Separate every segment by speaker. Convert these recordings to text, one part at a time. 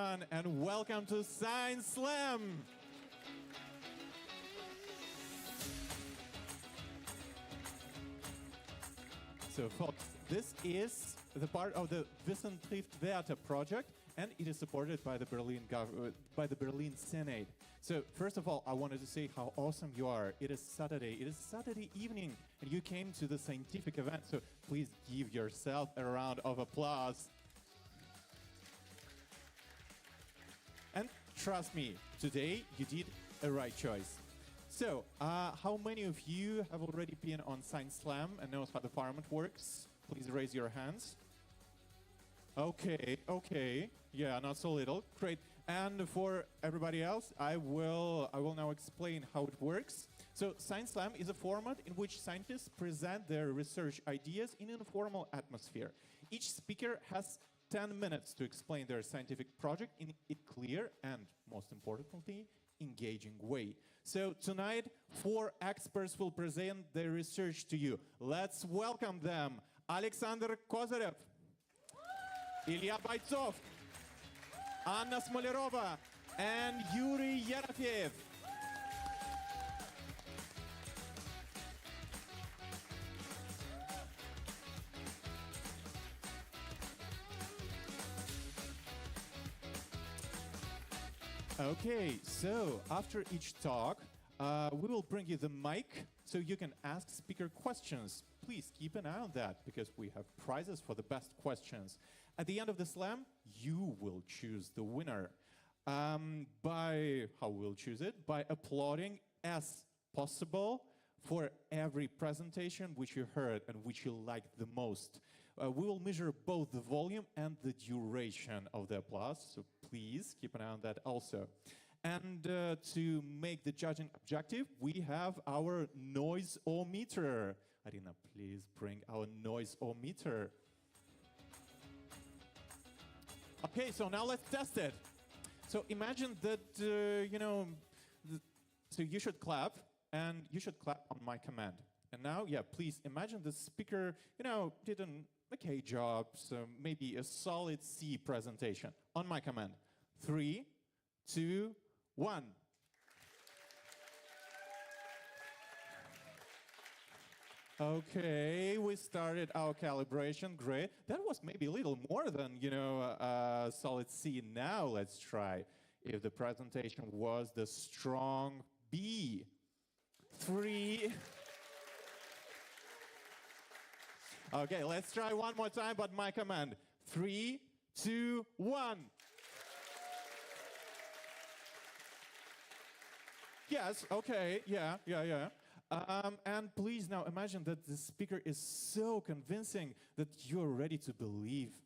Speaker 1: everyone, and welcome to Science Slam! So, folks, this is the part of the Wissen trifft Werte project, and it is supported by the Berlin Senate. So, first of all, I wanted to say how awesome you are. It is Saturday evening, and you came to the scientific event, so please give yourself a round of applause. And trust me, today you did a right choice. So, how many of you have already been on Science Slam and knows how the format works? Please raise your hands. Okay. Yeah, not so little. Great. And for everybody else, I will now explain how it works. So, Science Slam is a format in which scientists present their research ideas in an informal atmosphere. Each speaker has 10 minutes to explain their scientific project in a clear and, most importantly, engaging way. So tonight, 4 experts will present their research to you. Let's welcome them. Alexander Kozyrev, Ilya Boytsov, Anna Smolerova, and Yuri Yerofeev. Okay, so after each talk, we will bring you the mic so you can ask speaker questions. Please keep an eye on that because we have prizes for the best questions. At the end of the slam, you will choose the winner. By how we'll choose it? By applauding as possible for every presentation which you heard and which you liked the most. We will measure both the volume and the duration of the applause, so please keep an eye on that also. And to make the judging objective, we have our noise-o-meter. Arina, please bring our noise-o-meter. Okay, so now let's test it. So imagine that, so you should clap, and you should clap on my command. And now, yeah, please imagine the speaker, did an okay job, so maybe a solid C presentation on my command. 3, 2, 1. Okay, we started our calibration. Great. That was maybe a little more than, a solid C. Now let's try if the presentation was the strong B. 3. Okay, let's try one more time, but my command. 3, 2, 1. Yes, okay, yeah. And please now imagine that the speaker is so convincing that you're ready to believe,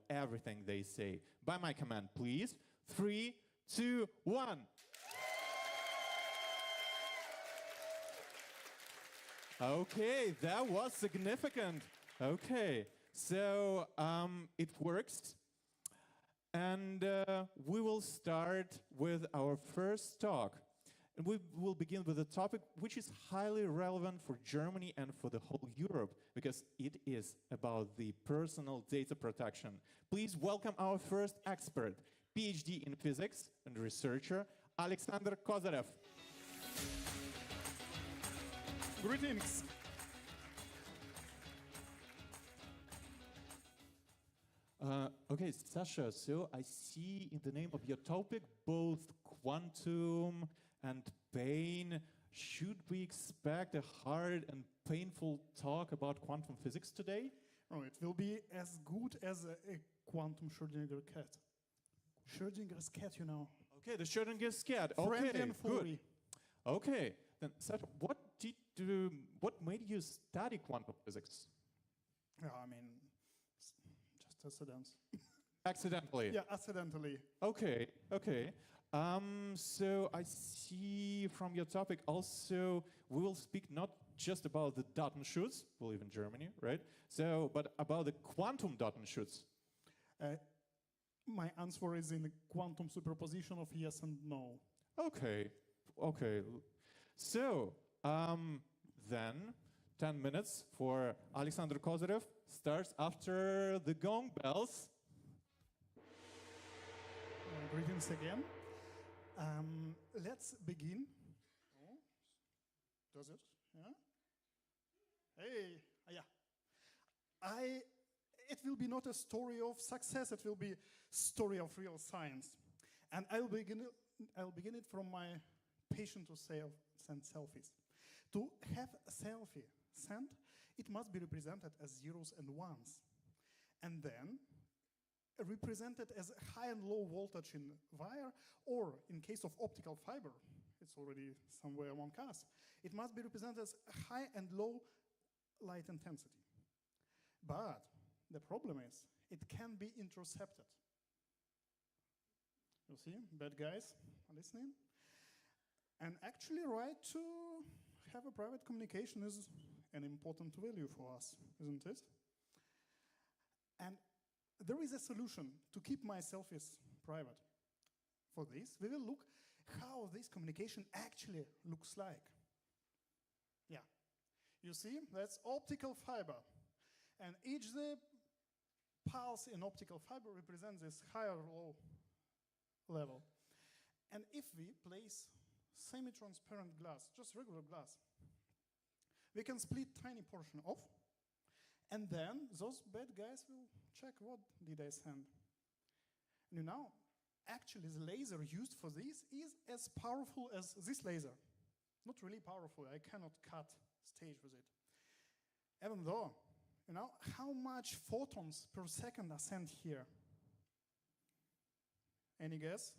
Speaker 1: everything they say. By my command, please. 3, 2, 1. Okay, that was significant. Okay, so it works. And we will start with our first talk. And we will begin with a topic which is highly relevant for Germany and for the whole Europe, because it is about the personal data protection. Please welcome our first expert, PhD in physics and researcher, Alexander Kozyrev.
Speaker 2: Greetings.
Speaker 1: Okay, Sasha, so I see in the name of your topic both quantum and pain. Should we expect a hard and painful talk about quantum physics today?
Speaker 2: Oh, it will be as good as a quantum Schrödinger cat. Schrödinger's cat,
Speaker 1: Okay, the Schrödinger's cat.
Speaker 2: Friendly
Speaker 1: Okay,
Speaker 2: and
Speaker 1: good. Okay, then Sasha, what made you study quantum physics?
Speaker 2: Just accidents.
Speaker 1: Accidentally?
Speaker 2: Yeah, accidentally.
Speaker 1: Okay. So I see from your topic also we will speak not just about the Datenschutz, we live in Germany, right? So, but about the quantum Datenschutz.
Speaker 2: My answer is in the quantum superposition of yes and no.
Speaker 1: Okay. So, then 10 minutes for Alexander Kozyrev starts after the gong bells.
Speaker 2: Greetings again. Let's begin. Oh, does it? Yeah. Hey, yeah. It will be not a story of success. It will be story of real science, and I'll begin it from my patient to send selfies. To have a selfie sent, it must be represented as zeros and ones, and then represented as high and low voltage in wire, or in case of optical fiber, it's already somewhere among us, it must be represented as high and low light intensity. But the problem is, it can be intercepted. You see, bad guys are listening. And actually, right to have a private communication is an important value for us, isn't it? And there is a solution to keep my selfies private. For this, we will look how this communication actually looks like. Yeah. You see, that's optical fiber. And each the pulse in optical fiber represents this higher or low level. And if we place semi-transparent glass, just regular glass, we can split tiny portion off, and then those bad guys will check what did I send. And now, actually the laser used for this is as powerful as this laser. Not really powerful, I cannot cut stage with it. Even though, how much photons per second are sent here? Any guess?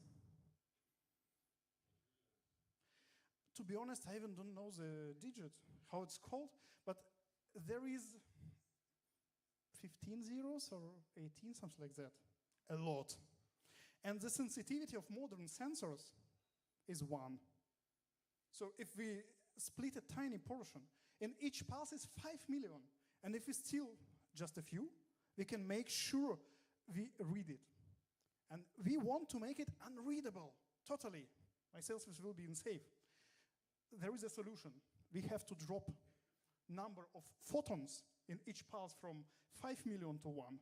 Speaker 2: To be honest, I even don't know the digit, how it's called, but there is 15 zeros or 18, something like that. A lot. And the sensitivity of modern sensors is 1. So if we split a tiny portion, and each pulse is 5 million, and if we steal just a few, we can make sure we read it. And we want to make it unreadable, totally. My selfies will be unsafe. There is a solution. We have to drop number of photons in each pulse from 5 million to 1.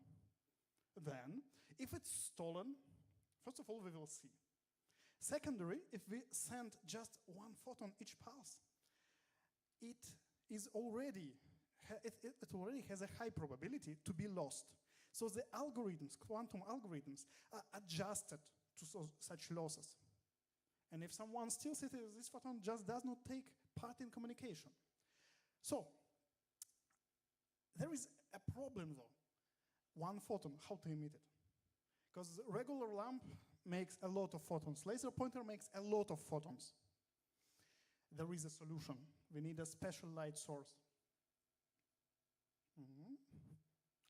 Speaker 2: Then, if it's stolen, first of all, we will see. Secondary, if we send just 1 photon each pulse, it already has a high probability to be lost. So the algorithms, quantum algorithms, are adjusted to such losses. And if someone steals it, this photon just does not take part in communication. So, there is a problem though. 1 photon, how to emit it? Because the regular lamp makes a lot of photons. Laser pointer makes a lot of photons. There is a solution. We need a special light source.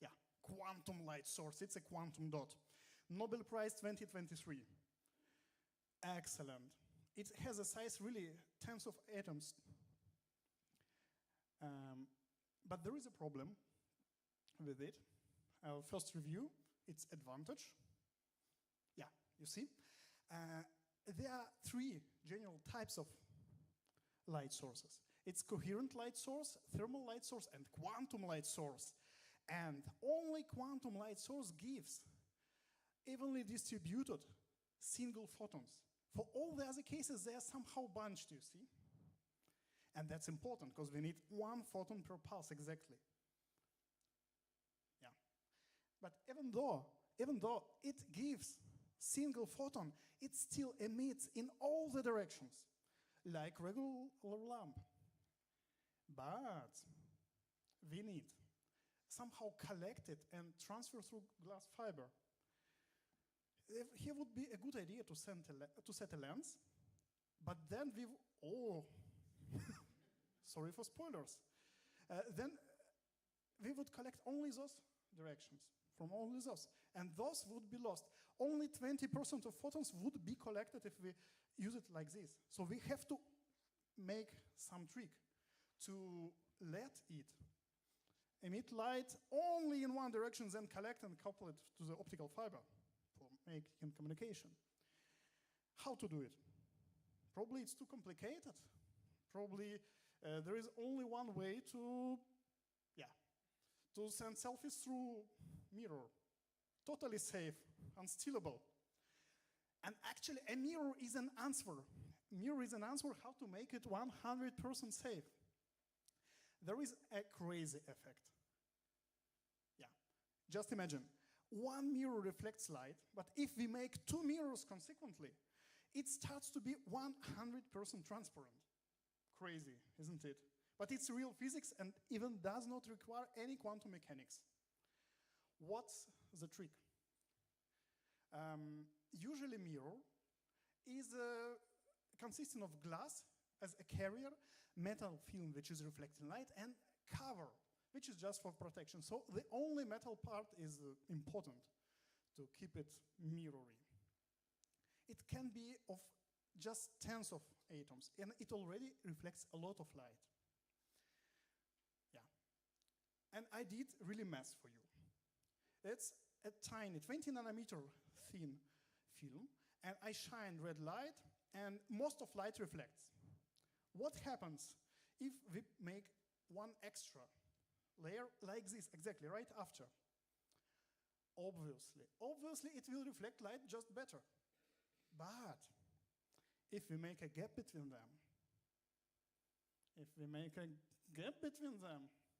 Speaker 2: Yeah, quantum light source. It's a quantum dot. Nobel Prize 2023. Excellent. It has a size really tens of atoms. But there is a problem with it. I'll first review its advantage. Yeah, you see. There are 3 general types of light sources. It's coherent light source, thermal light source, and quantum light source. And only quantum light source gives evenly distributed single photons. For all the other cases, they are somehow bunched, you see? And that's important, because we need 1 photon per pulse exactly. Yeah. But even though it gives single photon, it still emits in all the directions, like regular lamp. But we need somehow collect it and transfer through glass fiber. Here would be a good idea to set a lens, but then sorry for spoilers. Then we would collect only those directions, from only those, and those would be lost. Only 20% of photons would be collected if we use it like this. So we have to make some trick to let it emit light only in one direction, then collect and couple it to the optical fiber for making communication. How to do it? Probably it's too complicated. Probably there is only one way to send selfies through mirror. Totally safe, unstealable. And actually, a mirror is an answer. Mirror is an answer how to make it 100% safe. There is a crazy effect. Yeah, just imagine. One mirror reflects light, but if we make two mirrors consequently, it starts to be 100% transparent. Crazy, isn't it? But it's real physics and even does not require any quantum mechanics. What's the trick? Usually mirror is consisting of glass as a carrier, metal film which is reflecting light, and cover which is just for protection. So the only metal part is important to keep it mirrory. It can be of just tens of atoms, and it already reflects a lot of light. Yeah. And I did really math for you. It's a tiny 20 nanometer thin film, and I shine red light, and most of light reflects. What happens if we make one extra layer like this, exactly right after? Obviously it will reflect light just better. But if we make a gap between them,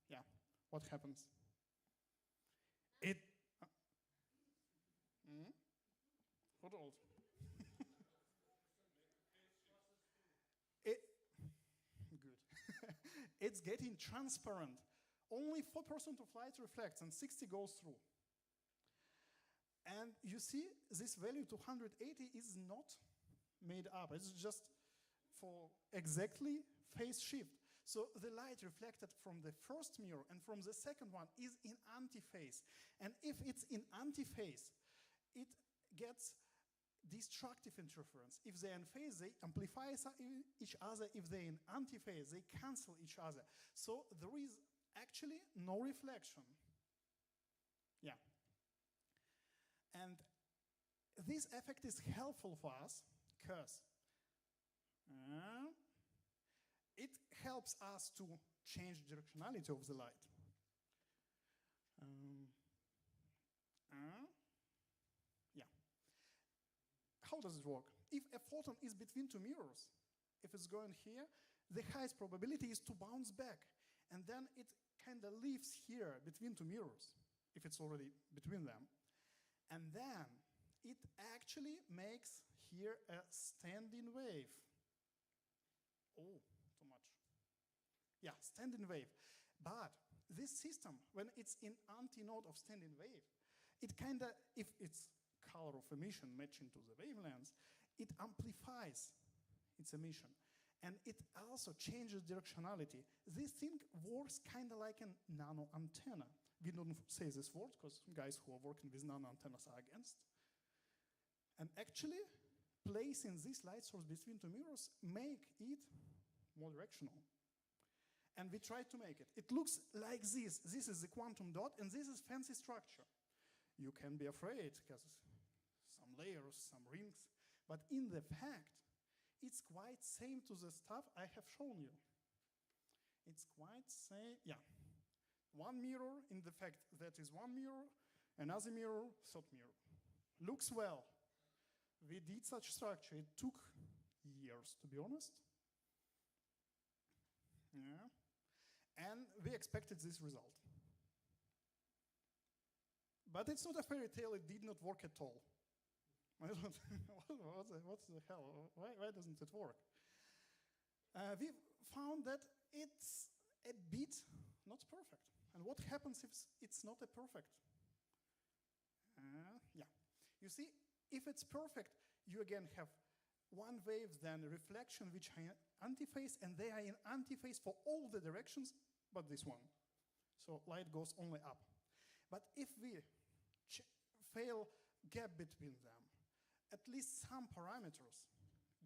Speaker 2: yeah, what happens? It, Hold on. Good. It's getting transparent. Only 4% of light reflects and 60 goes through. And you see, this value 280 is not made up. It's just for exactly phase shift. So the light reflected from the first mirror and from the second one is in antiphase. And if it's in antiphase, it gets destructive interference. If they're in phase, they amplify each other. If they're in antiphase, they cancel each other. So there is actually no reflection. Yeah. And this effect is helpful for us because it helps us to change directionality of the light. Yeah. How does it work? If a photon is between two mirrors, if it's going here, the highest probability is to bounce back. And then it kind of leaves here between two mirrors, if it's already between them. And then it actually makes here a standing wave. Oh, too much. Yeah, standing wave. But this system, when it's in antinode of standing wave, it kind of, if its color of emission matching to the wavelengths, it amplifies its emission. And it also changes directionality. This thing works kind of like a nano antenna. We don't say this word because guys who are working with nano antennas are against. And actually, placing this light source between two mirrors make it more directional. And we tried to make it. It looks like this. This is the quantum dot, and this is fancy structure. You can be afraid because some layers, some rings. But in the fact, it's quite same to the stuff I have shown you. It's quite same, yeah. One mirror, in the fact that is one mirror, another mirror, third mirror. Looks well. We did such structure. It took years, to be honest. Yeah. And we expected this result. But it's not a fairy tale. It did not work at all. What the hell? Why doesn't it work? We found that it's a bit not perfect. And what happens if it's not a perfect? Yeah. You see, if it's perfect, you again have one wave, then reflection, which are in antiphase, and they are in antiphase for all the directions but this one. So light goes only up. But if we fail gap between them, at least some parameters,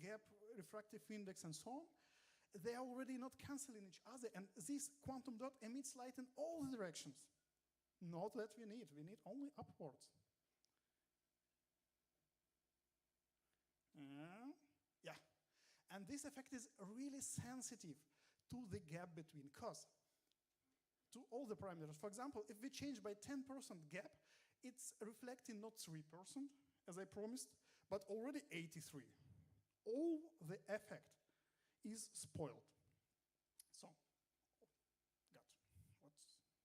Speaker 2: gap, refractive index, and so on, they are already not canceling each other, and this quantum dot emits light in all the directions. Not that we need only upwards. Yeah, and this effect is really sensitive to the gap between, because to all the parameters, for example, if we change by 10% gap, it's reflecting not 3%, as I promised, but already 83. All the effect is spoiled. So, God,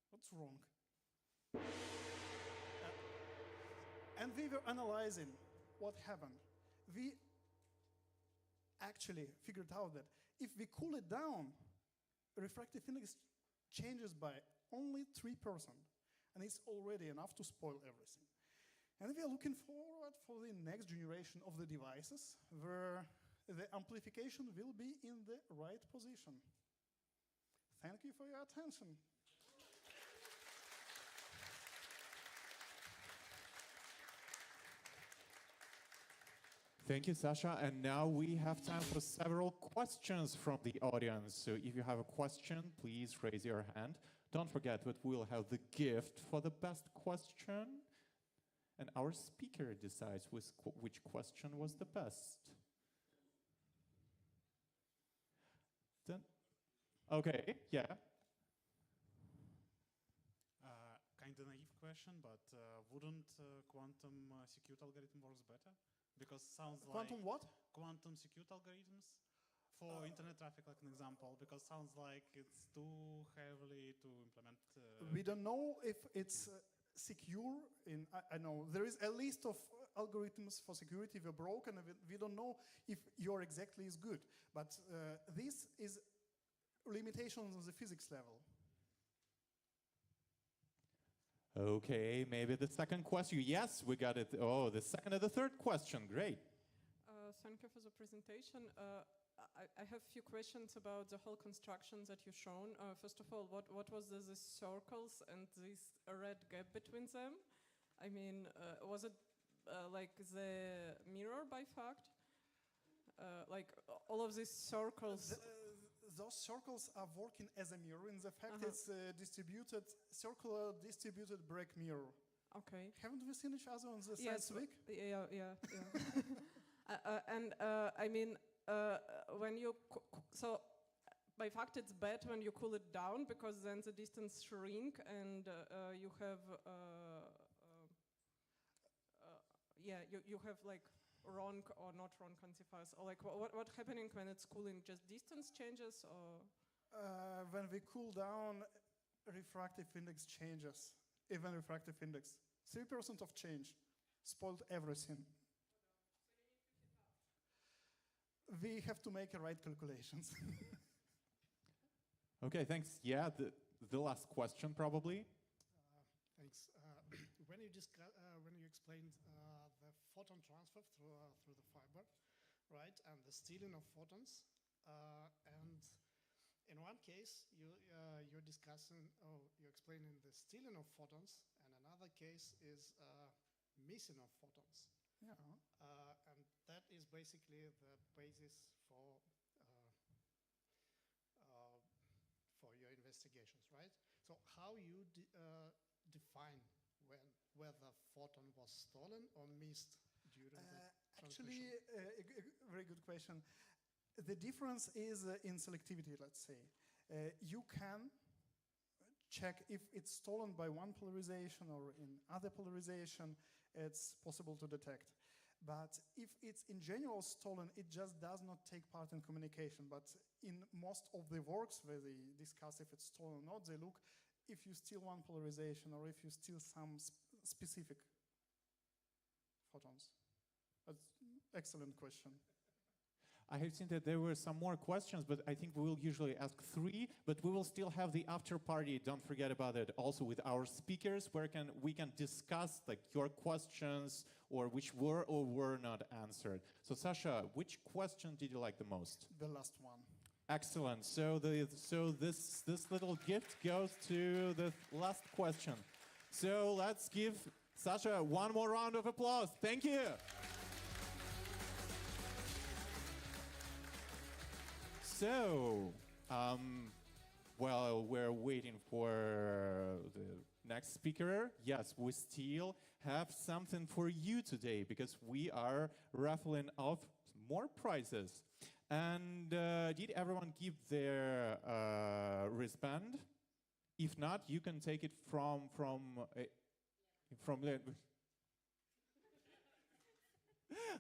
Speaker 2: what's wrong? And we were analyzing what happened. We actually figured out that if we cool it down, refractive index changes by only 3%, and it's already enough to spoil everything. And we are looking forward for the next generation of the devices where the amplification will be in the right position. Thank you for your attention.
Speaker 1: Thank you, Sasha. And now we have time for several questions from the audience. So if you have a question, please raise your hand. Don't forget that we'll have the gift for the best question. And our speaker decides which question was the best. Then, okay, yeah.
Speaker 3: Kind of naive question, but wouldn't quantum security algorithm works better? Because sounds
Speaker 2: Quantum
Speaker 3: like
Speaker 2: what?
Speaker 3: quantum security algorithms for internet traffic, like an example, because sounds like it's too heavily to implement.
Speaker 2: We don't know if it's secure. I know there is a list of algorithms for security were broken, and we don't know if your exactly is good. But this is limitations on the physics level.
Speaker 1: Okay, maybe the second question. Yes, we got it. Oh, the second and the third question. Great.
Speaker 4: Thank you for the presentation. I have a few questions about the whole construction that you've shown. First of all, what was the circles and this red gap between them? I mean, was it like the mirror by fact? Like all of these circles?
Speaker 2: Those circles are working as a mirror. In the fact, it's a circular distributed break mirror.
Speaker 4: Okay.
Speaker 2: Haven't we seen each other on the
Speaker 4: Yes,
Speaker 2: Science Week?
Speaker 4: yeah. And I mean, when you so by fact it's bad when you cool it down because then the distance shrink and you have you have like wrong or not wrong quantifiers, or like what happening when it's cooling? Just distance changes, or
Speaker 2: When we cool down, refractive index changes. Even refractive index, 3% of change spoiled everything. We have to make a right calculations.
Speaker 1: Okay, thanks. Yeah, the last question probably.
Speaker 5: Thanks. When you explained the photon transfer through the fiber, right, and the stealing of photons, and in one case you're discussing, you're explaining the stealing of photons, and another case is missing of photons.
Speaker 2: Yeah.
Speaker 5: And that is basically the basis for your investigations, right? So how you define whether photon was stolen or missed during the
Speaker 2: Actually,
Speaker 5: transmission?
Speaker 2: a very good question. The difference is in selectivity, let's say. You can check if it's stolen by one polarization or in other polarization, it's possible to detect. But if it's in general stolen, it just does not take part in communication. But in most of the works where they discuss if it's stolen or not, they look if you steal one polarization or if you steal some specific photons. That's excellent question.
Speaker 1: I have seen that there were some more questions, but I think we will usually ask 3, but we will still have the after party. Don't forget about it. Also with our speakers, where we can discuss like your questions or which were or were not answered. So Sasha, which question did you like the most?
Speaker 2: The last one.
Speaker 1: Excellent. So this little gift goes to the last question. So let's give Sasha one more round of applause. Thank you. So, while we're waiting for the next speaker, yes, we still have something for you today because we are raffling off more prizes. And did everyone give their wristband? If not, you can take it from the.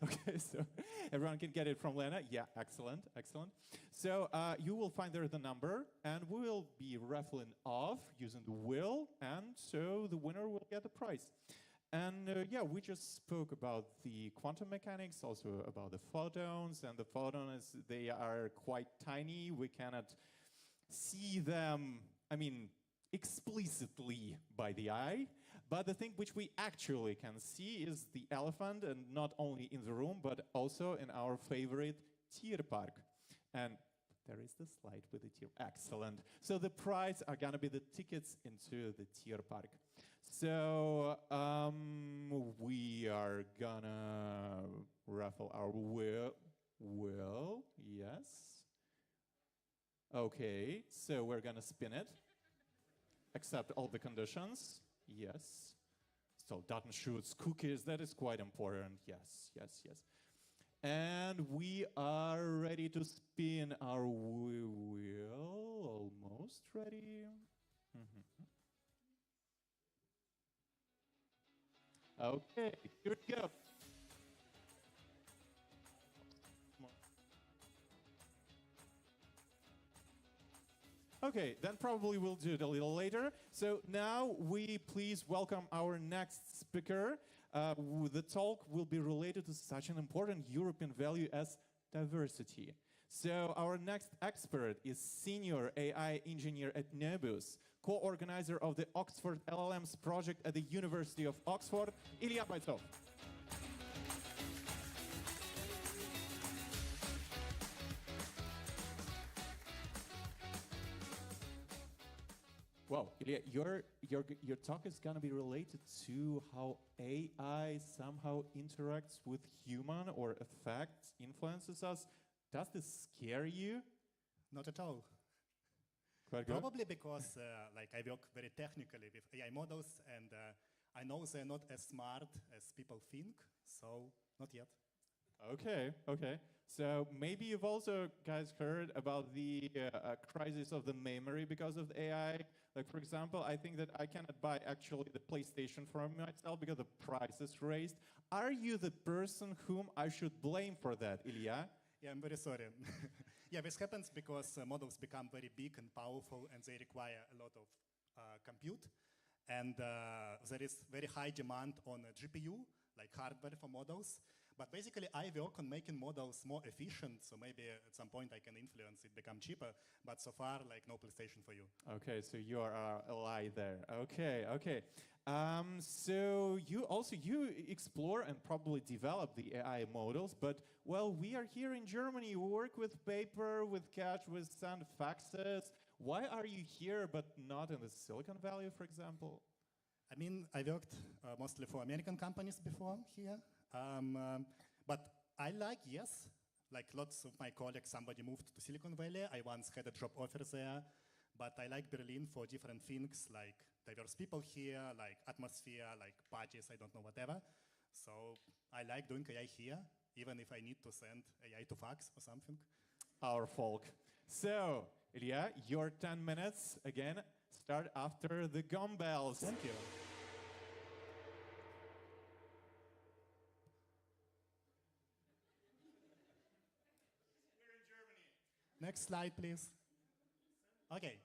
Speaker 1: Okay, so everyone can get it from Lena. Yeah, excellent, excellent. So you will find there the number, and we will be raffling off using the wheel, and so the winner will get the prize. And yeah, we just spoke about the quantum mechanics, also about the photons, and the photons, they are quite tiny. We cannot see them, I mean, explicitly by the eye. But the thing which we actually can see is the elephant, and not only in the room, but also in our favorite Tierpark. And there is the slide with the tier. Excellent. So the prize are gonna be the tickets into the Tierpark. So we are gonna raffle our wheel. Yes. Okay, so we're gonna spin it. Accept all the conditions. Yes. So Datenschutz's cookies, that is quite important. Yes, yes, yes. And we are ready to spin our wheel. Almost ready. Okay, here we go. Okay, then probably we'll do it a little later. So now we please welcome our next speaker. The talk will be related to such an important European value as diversity. So our next expert is senior AI engineer at Nobus, co-organizer of the Oxford LLMs project at the University of Oxford, Ilya Boytsov. Wow, Ilya, your talk is going to be related to how AI somehow interacts with human or affects, influences us. Does this scare you?
Speaker 6: Not at all.
Speaker 1: Quite good.
Speaker 6: Probably because like I work very technically with AI models, and I know they're not as smart as people think, so not yet.
Speaker 1: Okay, okay. So maybe you've also guys heard about the crisis of the memory because of AI. Like, for example, I think that I cannot buy actually the PlayStation for myself because the price is raised. Are you the person whom I should blame for that, Ilya?
Speaker 6: Yeah, I'm very sorry. Yeah, this happens because models become very big and powerful, and they require a lot of compute. And there is very high demand on GPU, like hardware for models. But basically, I work on making models more efficient, so maybe at some point I can influence it become cheaper. But so far, like, no PlayStation for you.
Speaker 1: Okay, so you are our ally there. Okay, okay. So you explore and probably develop the AI models, but well, we are here in Germany. We work with paper, with cash, with send faxes. Why are you here but not in the Silicon Valley, for example?
Speaker 6: I mean, I worked mostly for American companies before here. But I like, yes, like lots of my colleagues, somebody moved to Silicon Valley. I once had a job offer there. But I like Berlin for different things, like diverse people here, like atmosphere, like parties, I don't know, whatever. So I like doing AI here, even if I need to send AI to fax or something.
Speaker 1: Our folk. So, Ilya, your 10 minutes, again, start after the gong bells.
Speaker 6: Thank you.
Speaker 1: We're in Germany.
Speaker 6: Next slide, please. Okay.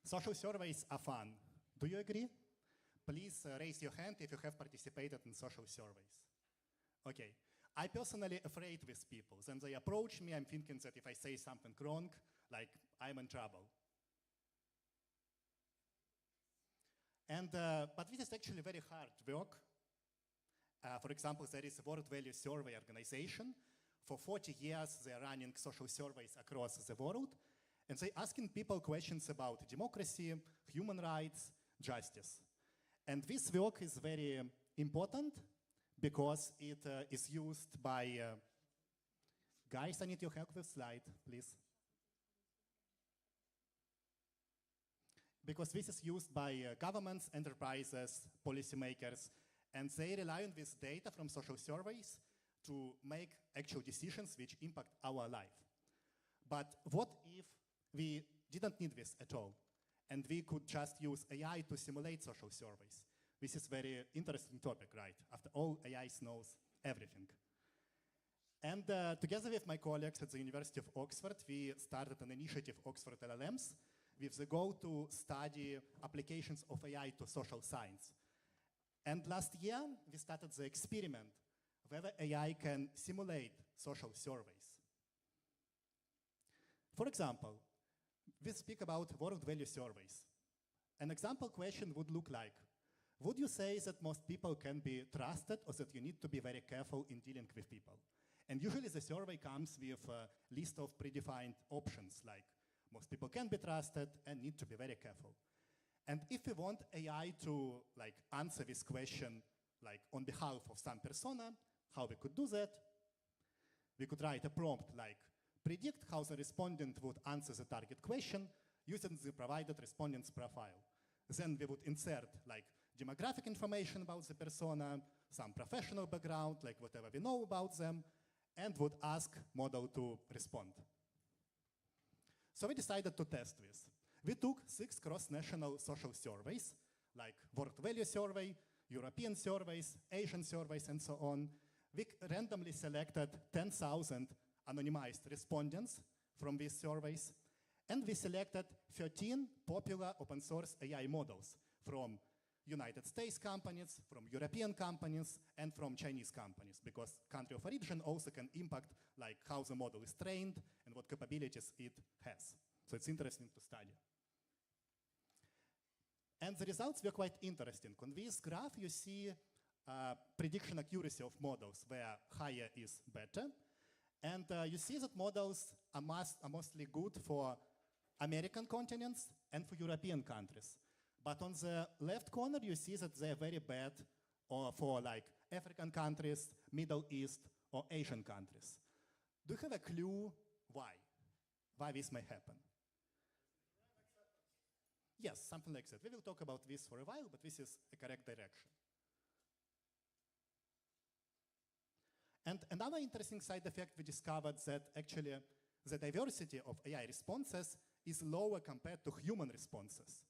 Speaker 6: Social surveys are fun. Do you agree? Please raise your hand if you have participated in social surveys. Okay. I personally afraid with people. Then they approach me, I'm thinking that if I say something wrong, like I'm in trouble. And, but this is actually very hard work. For example, there is a World Value Survey organization. For 40 years, they're running social surveys across the world. And they're asking people questions about democracy, human rights, justice. And this work is very important because it is used by... guys, I need your help with slide, please. Because this is used by governments, enterprises, policymakers, and they rely on this data from social surveys to make actual decisions which impact our life. But what if we didn't need this at all, and we could just use AI to simulate social surveys? This is a very interesting topic, right? After all, AI knows everything. And together with my colleagues at the University of Oxford, we started an initiative, Oxford LLMs, with the goal to study applications of AI to social science. And last year, we started the experiment whether AI can simulate social surveys. For example, we speak about world value surveys. An example question would look like, would you say that most people can be trusted or that you need to be very careful in dealing with people? And usually the survey comes with a list of predefined options like most people can be trusted and need to be very careful. And if we want AI to answer this question on behalf of some persona, how we could do that? We could write a prompt like predict how the respondent would answer the target question using the provided respondent's profile. Then we would insert demographic information about the persona, some professional background, whatever we know about them, and would ask model to respond. So we decided to test this. We took 6 cross-national social surveys, like World Value Survey, European surveys, Asian surveys, and so on. We randomly selected 10,000 anonymized respondents from these surveys, and we selected 13 popular open source AI models from United States companies, from European companies, and from Chinese companies, because country of origin also can impact how the model is trained and what capabilities it has. So it's interesting to study. And the results were quite interesting. On this graph, you see prediction accuracy of models, where higher is better. And you see that models are mostly good for American continents and for European countries. But on the left corner, you see that they're very bad for African countries, Middle East, or Asian countries. Do you have a clue why? Why this may happen? Yes, something like that. We will talk about this for a while, but this is a correct direction. And another interesting side effect, we discovered that actually the diversity of AI responses is lower compared to human responses.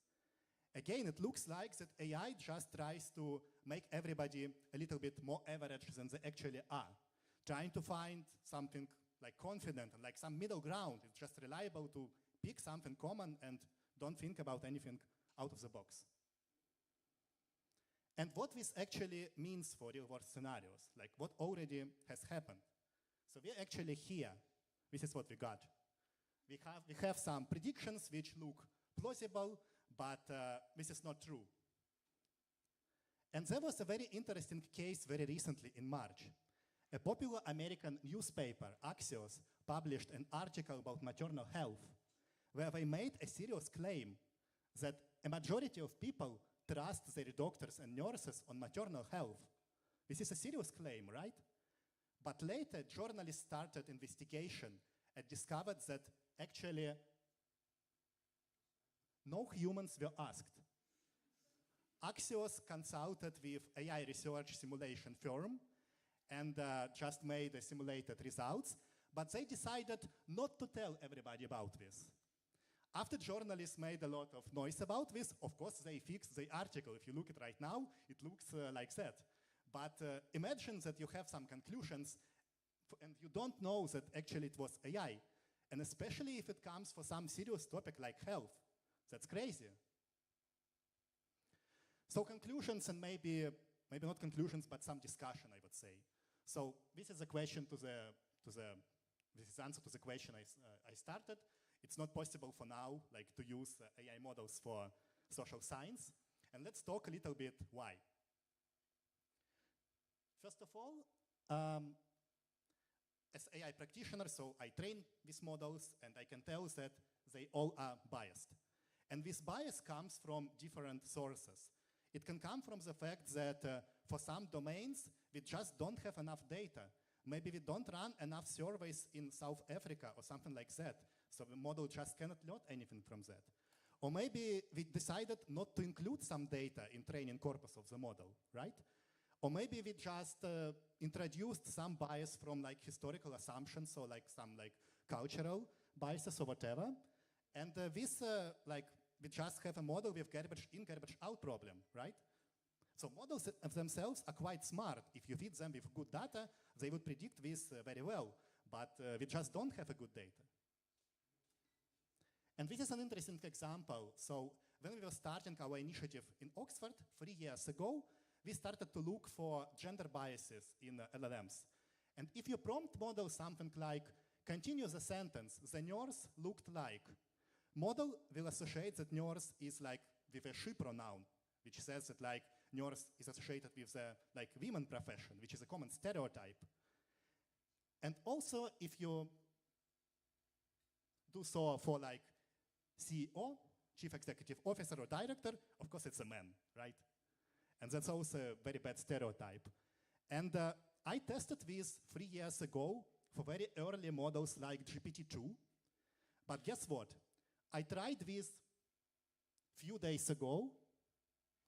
Speaker 6: Again, it looks like that AI just tries to make everybody a little bit more average than they actually are, trying to find something confident and some middle ground. It's just reliable to pick something common and don't think about anything out of the box. And what this actually means for real-world scenarios, what already has happened. So we're actually here. This is what we got. We have some predictions which look plausible, but this is not true. And there was a very interesting case very recently in March. A popular American newspaper, Axios, published an article about maternal health, where they made a serious claim that a majority of people trust their doctors and nurses on maternal health. This is a serious claim, right? But later, journalists started investigation and discovered that actually no humans were asked. Axios consulted with AI research simulation firm and just made the simulated results, but they decided not to tell everybody about this. After journalists made a lot of noise about this, of course, they fixed the article. If you look at it right now, it looks like that. But imagine that you have some conclusions and you don't know that actually it was AI. And especially if it comes for some serious topic like health. That's crazy. So conclusions and maybe not conclusions, but some discussion, I would say. So this is a question this is answer to the question I started. It's not possible for now, to use AI models for social science. And let's talk a little bit why. First of all, as AI practitioner, so I train these models, and I can tell that they all are biased. And this bias comes from different sources. It can come from the fact that for some domains, we just don't have enough data. Maybe we don't run enough surveys in South Africa or something like that. So the model just cannot learn anything from that. Or maybe we decided not to include some data in training corpus of the model, right? Or maybe we just introduced some bias from historical assumptions or some cultural biases or whatever. And this we just have a model with garbage in, garbage out problem, right? So models of themselves are quite smart. If you feed them with good data, they would predict this very well. But we just don't have a good data. And this is an interesting example. So when we were starting our initiative in Oxford 3 years ago, we started to look for gender biases in LLMs. And if you prompt model something like, continue the sentence, the nurse looked like, model will associate that nurse is like with a she pronoun, which says that like nurse is associated with the like women profession, which is a common stereotype. And also if you do so for like CEO, chief executive officer or director, of course it's a man, right? And that's also a very bad stereotype. And I tested this 3 years ago for very early models like GPT-2. But guess what? I tried this few days ago.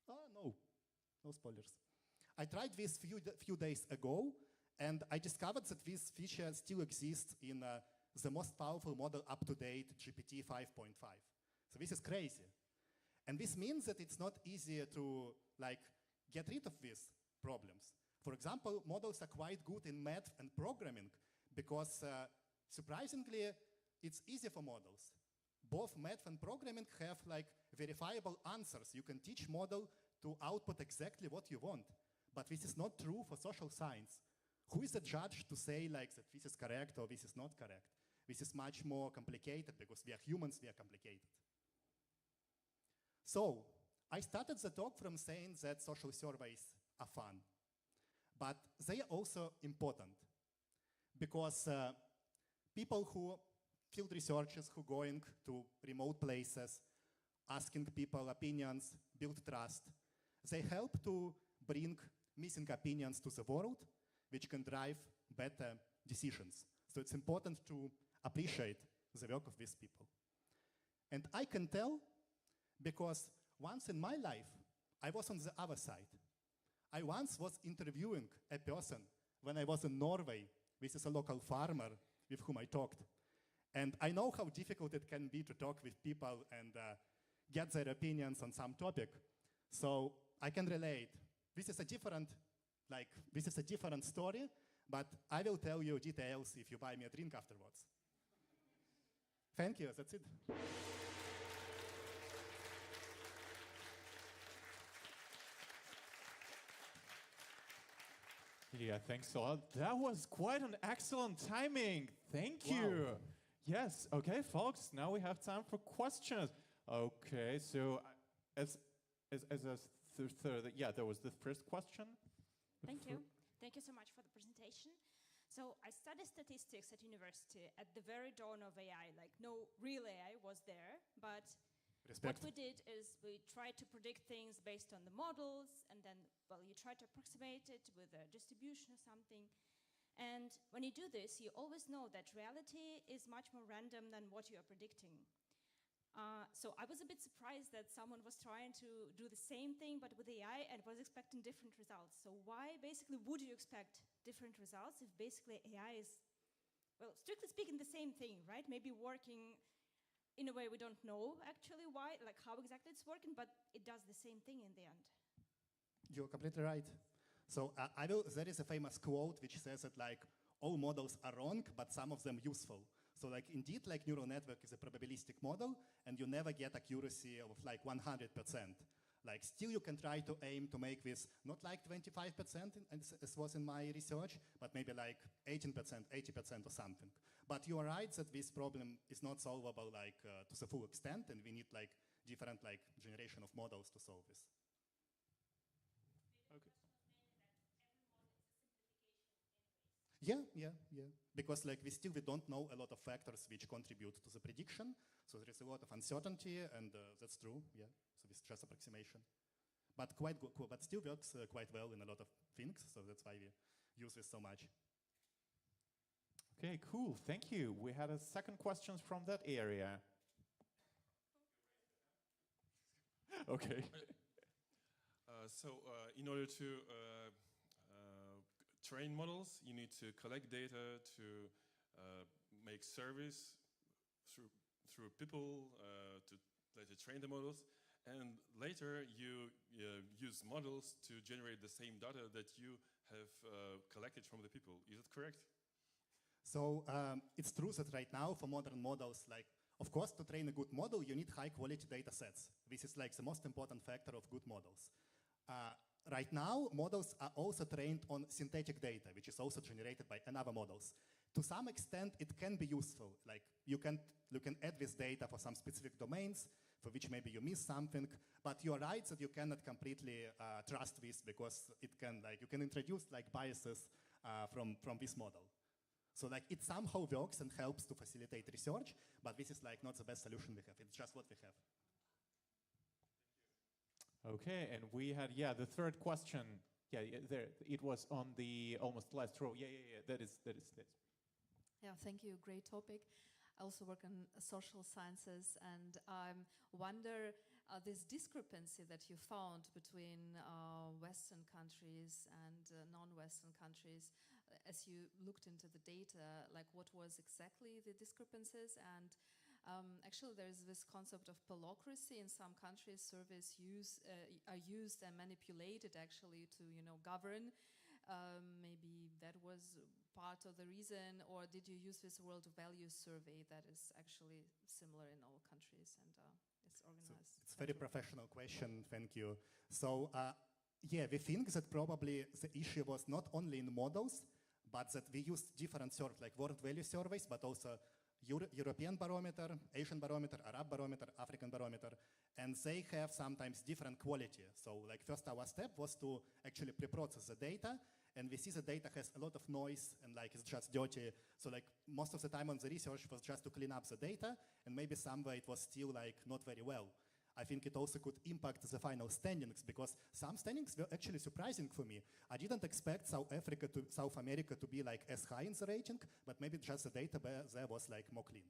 Speaker 6: Oh, no spoilers. I tried this few days ago, and I discovered that this feature still exists in the most powerful model up to date, GPT 5.5. So this is crazy. And this means that it's not easy to like get rid of these problems. For example, models are quite good in math and programming because surprisingly, it's easy for models. Both math and programming have like verifiable answers. You can teach model to output exactly what you want. But this is not true for social science. Who is the judge to say like that this is correct or this is not correct? This is much more complicated because we are humans, we are complicated. So I started the talk from saying that social surveys are fun, but they are also important because people who, field researchers who going to remote places, asking people opinions, build trust, they help to bring missing opinions to the world, which can drive better decisions. So it's important to appreciate the work of these people. And I can tell because once in my life, I was on the other side. I once was interviewing a person when I was in Norway. This is a local farmer with whom I talked. And I know how difficult it can be to talk with people and get their opinions on some topic. So I can relate. This is a different story, but I will tell you details if you buy me a drink afterwards. Thank you, that's it.
Speaker 1: Yeah, thanks a lot. That was quite an excellent timing. Thank you.
Speaker 6: Wow.
Speaker 1: Yes, okay, folks, now we have time for questions. Okay, so as a third, yeah, there was the first question.
Speaker 7: Thank you. Thank you so much for the presentation. So I studied statistics at university at the very dawn of AI. Like no real AI was there, but
Speaker 6: Respect.
Speaker 7: what we did is we tried to predict things based on the models, and then, well, you try to approximate it with a distribution or something. And when you do this, you always know that reality is much more random than what you are predicting. So I was a bit surprised that someone was trying to do the same thing but with AI and was expecting different results. So why basically would you expect different results if basically AI is, well, strictly speaking, the same thing, right? Maybe working in a way we don't know actually why, like how exactly it's working, but it does the same thing in the end.
Speaker 6: You're completely right. So there is a famous quote which says that like all models are wrong, but some of them useful. So like indeed, like neural network is a probabilistic model, and you never get accuracy of like 100%. Like still you can try to aim to make this not like 25%, as was in my research, but maybe like 18%, 80% or something. But you are right that this problem is not solvable like to the full extent, and we need like different like generation of models to solve this. Yeah. Because like we don't know a lot of factors which contribute to the prediction. So there is a lot of uncertainty, and that's true. Yeah. So this just approximation, but quite good, but still works quite well in a lot of things. So that's why we use this so much.
Speaker 1: Okay, cool. Thank you. We had a second question from that area. Okay.
Speaker 8: In order to train models, you need to collect data to make service through people to later train the models. and later you use models to generate the same data that you have collected from the people. Is it correct?
Speaker 6: So it's true that right now for modern models, like, of course, to train a good model, you need high quality data sets. This is like the most important factor of good models. Right now, models are also trained on synthetic data, which is also generated by another models. To some extent, it can be useful. Like you can add this data for some specific domains, for which maybe you miss something, but you're right that you cannot completely trust this because it can, like, you can introduce like biases from this model. So like it somehow works and helps to facilitate research, but this is like not the best solution we have. It's just what we have.
Speaker 1: Okay, and we had, the third question. Yeah, there, it was on the almost last row. Yeah, that is this.
Speaker 9: Yeah, thank you. Great topic. I also work in social sciences, and I wonder this discrepancy that you found between Western countries and non-Western countries. As you looked into the data, like what was exactly the discrepancies? And actually, there is this concept of polocracy in some countries. Surveys are used and manipulated actually to govern. Maybe that was part of the reason, or did you use this world values survey that is actually similar in all countries and it's organized?
Speaker 6: So it's a very professional question, thank you. So we think that probably the issue was not only in models, but that we used different surveys, like world value surveys, but also European barometer, Asian barometer, Arab barometer, African barometer, and they have sometimes different quality. So like first our step was to actually pre-process the data, and we see the data has a lot of noise and like it's just dirty. So like most of the time on the research was just to clean up the data, and maybe somewhere it was still like not very well. I think it also could impact the final standings because some standings were actually surprising for me. I didn't expect South America to be like as high in the rating, but maybe just the data there was like more clean.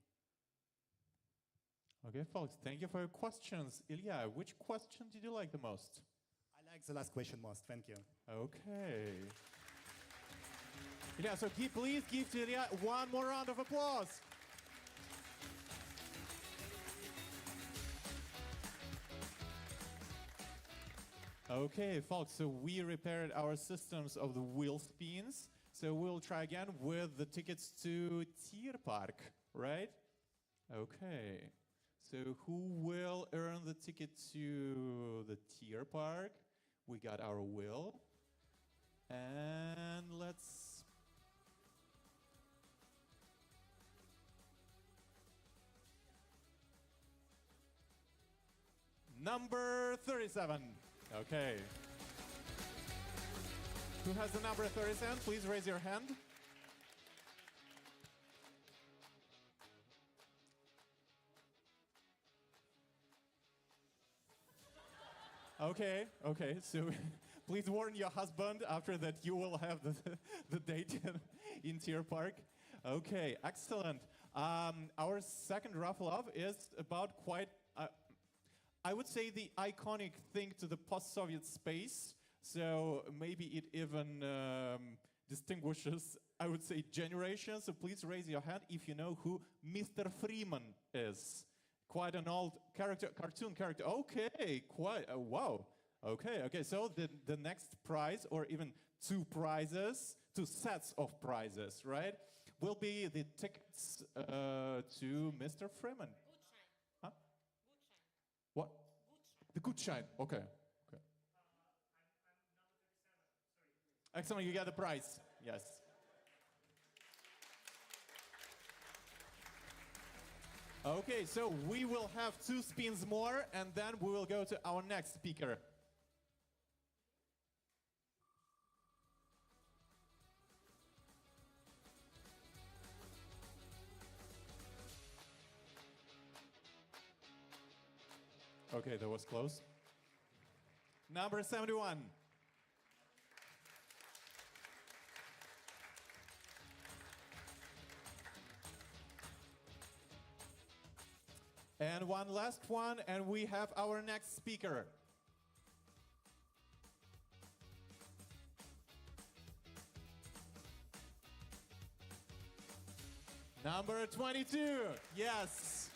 Speaker 1: Okay, folks, thank you for your questions. Ilya, which question did you like the most?
Speaker 6: I like the last question most, thank you.
Speaker 1: Okay. Ilya, so please give to Ilya one more round of applause. Okay, folks, so we repaired our systems of the wheel spins. So we'll try again with the tickets to Tierpark, right? Okay. So who will earn the ticket to the Tierpark? We got our wheel. And let's... Number 37. Okay. Who has the number 37? Please raise your hand. Okay, so please warn your husband after that you will have the date in Tierpark. Okay, excellent. Our second raffle off is about quite, I would say, the iconic thing to the post-Soviet space. So maybe it even distinguishes, I would say, generations. So please raise your hand if you know who Mr. Freeman is. Quite an old character, cartoon character. Okay, quite, wow. Okay, so the next prize, or even two sets of prizes, right, will be the tickets to Mr. Freeman. Huh? What? The Gutschein. Okay. Excellent, you get the prize. Yes. Okay, so we will have 2 spins more, and then we will go to our next speaker. Okay, that was close. Number 71. And one last one, and we have our next speaker. Number 22, yes.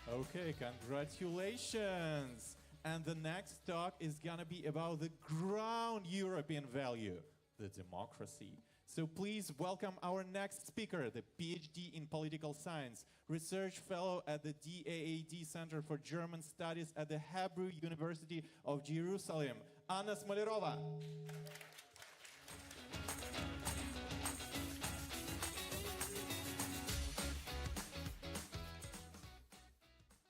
Speaker 1: Okay, congratulations. And the next talk is gonna be about the ground European value, the democracy. So please welcome our next speaker, the PhD in Political Science, Research Fellow at the DAAD Center for German Studies at the Hebrew University of Jerusalem, Anna Smolerova.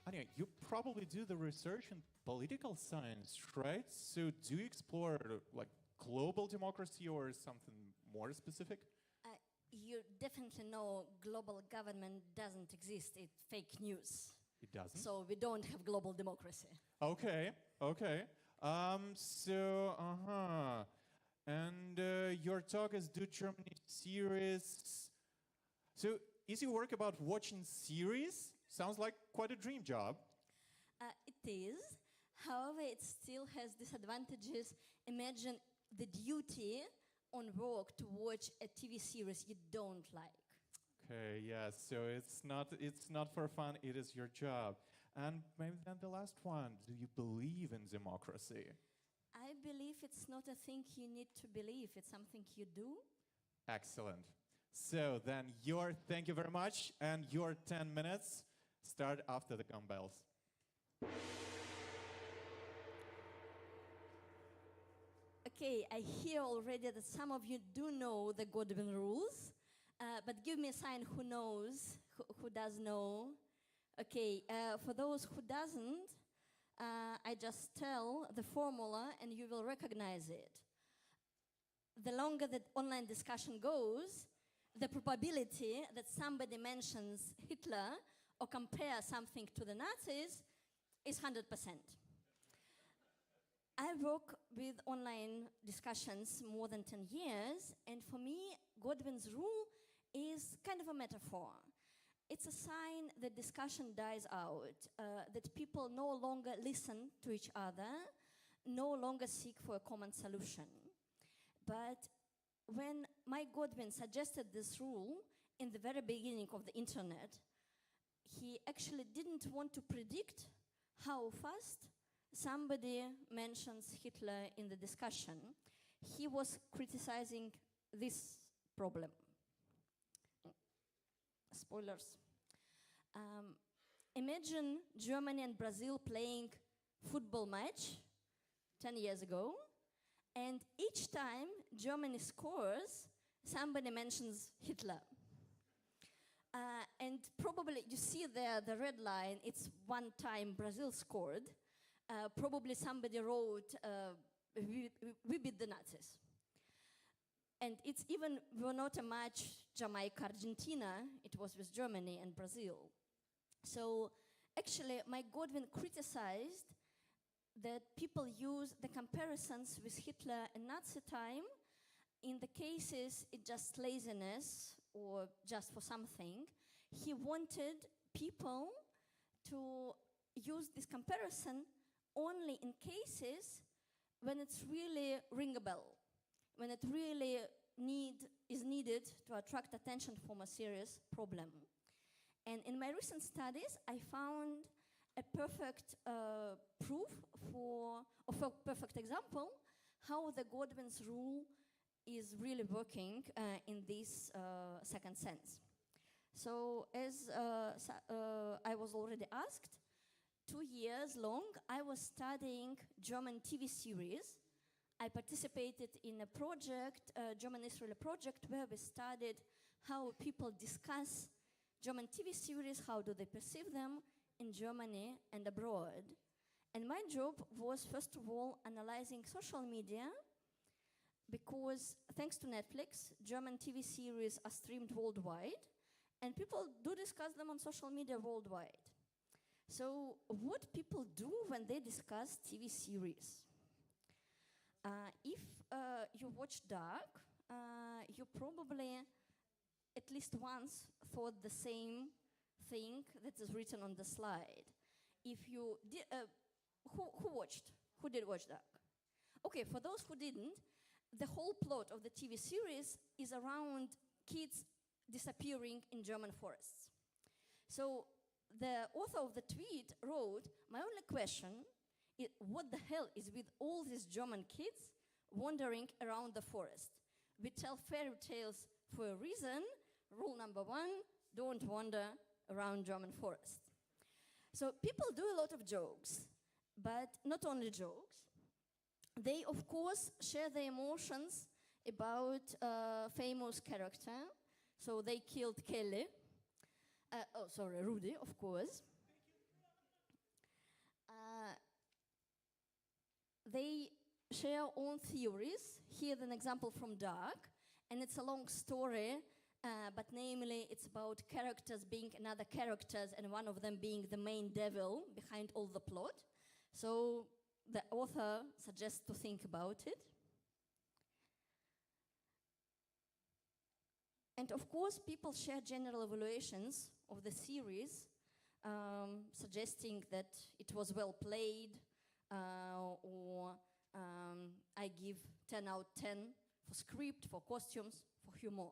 Speaker 1: Anya, you probably do the research in political science, right? So do you explore like global democracy or something more specific?
Speaker 10: You definitely know global government doesn't exist. It's fake news.
Speaker 1: It doesn't?
Speaker 10: So we don't have global democracy.
Speaker 1: Okay, okay. And your talk is Do Germany series. So is your work about watching series? Sounds like quite a dream job.
Speaker 10: It is. However, it still has disadvantages. Imagine the duty on work to watch a TV series you don't like.
Speaker 1: Okay, yes. So it's not for fun. It is your job. And maybe then the last one. Do you believe in democracy?
Speaker 10: I believe it's not a thing you need to believe. It's something you do.
Speaker 1: Excellent. So then thank you very much. And your 10 minutes start after the gong bells.
Speaker 10: Okay, I hear already that some of you do know the Godwin rules, but give me a sign who knows, who does know. Okay, for those who doesn't, I just tell the formula and you will recognize it. The longer the online discussion goes, the probability that somebody mentions Hitler or compare something to the Nazis is 100%. I work with online discussions more than 10 years, and for me, Godwin's rule is kind of a metaphor. It's a sign that discussion dies out, that people no longer listen to each other, no longer seek for a common solution. But when Mike Godwin suggested this rule in the very beginning of the internet, he actually didn't want to predict how fast somebody mentions Hitler in the discussion. He was criticizing this problem. Spoilers. Imagine Germany and Brazil playing football match 10 years ago, and each time Germany scores, somebody mentions Hitler. And probably you see there the red line, it's one time Brazil scored. Probably somebody wrote, we beat the Nazis. And it's even were not a match Jamaica-Argentina, it was with Germany and Brazil. So actually, Mike Godwin criticized that people use the comparisons with Hitler and Nazi time. In the cases, it's just laziness or just for something. He wanted people to use this comparison only in cases when it's really ring a bell, when it really is needed to attract attention from a serious problem. And in my recent studies, I found a perfect proof of a perfect example how the Godwin's rule is really working in this second sense. So as I was already asked, 2 years long, I was studying German TV series. I participated in a project, German-Israeli project, where we studied how people discuss German TV series, how do they perceive them in Germany and abroad. And my job was, first of all, analyzing social media, because thanks to Netflix, German TV series are streamed worldwide, and people do discuss them on social media worldwide. So what people do when they discuss TV series? If you watch Dark, you probably at least once thought the same thing that is written on the slide. If you did, who did watch Dark? Okay, for those who didn't, the whole plot of the TV series is around kids disappearing in German forests. So the author of the tweet wrote, "My only question is what the hell is with all these German kids wandering around the forest? We tell fairy tales for a reason. Rule number 1, don't wander around German forest." So people do a lot of jokes, but not only jokes. They, of course, share their emotions about a famous character. So they killed Kelly. Rudy, of course. They share own theories. Here's an example from Dark, and it's a long story, but namely it's about characters being another characters and one of them being the main devil behind all the plot. So the author suggests to think about it. And of course, people share general evaluations of the series, suggesting that it was well played, or I give 10 out of 10 for script, for costumes, for humor.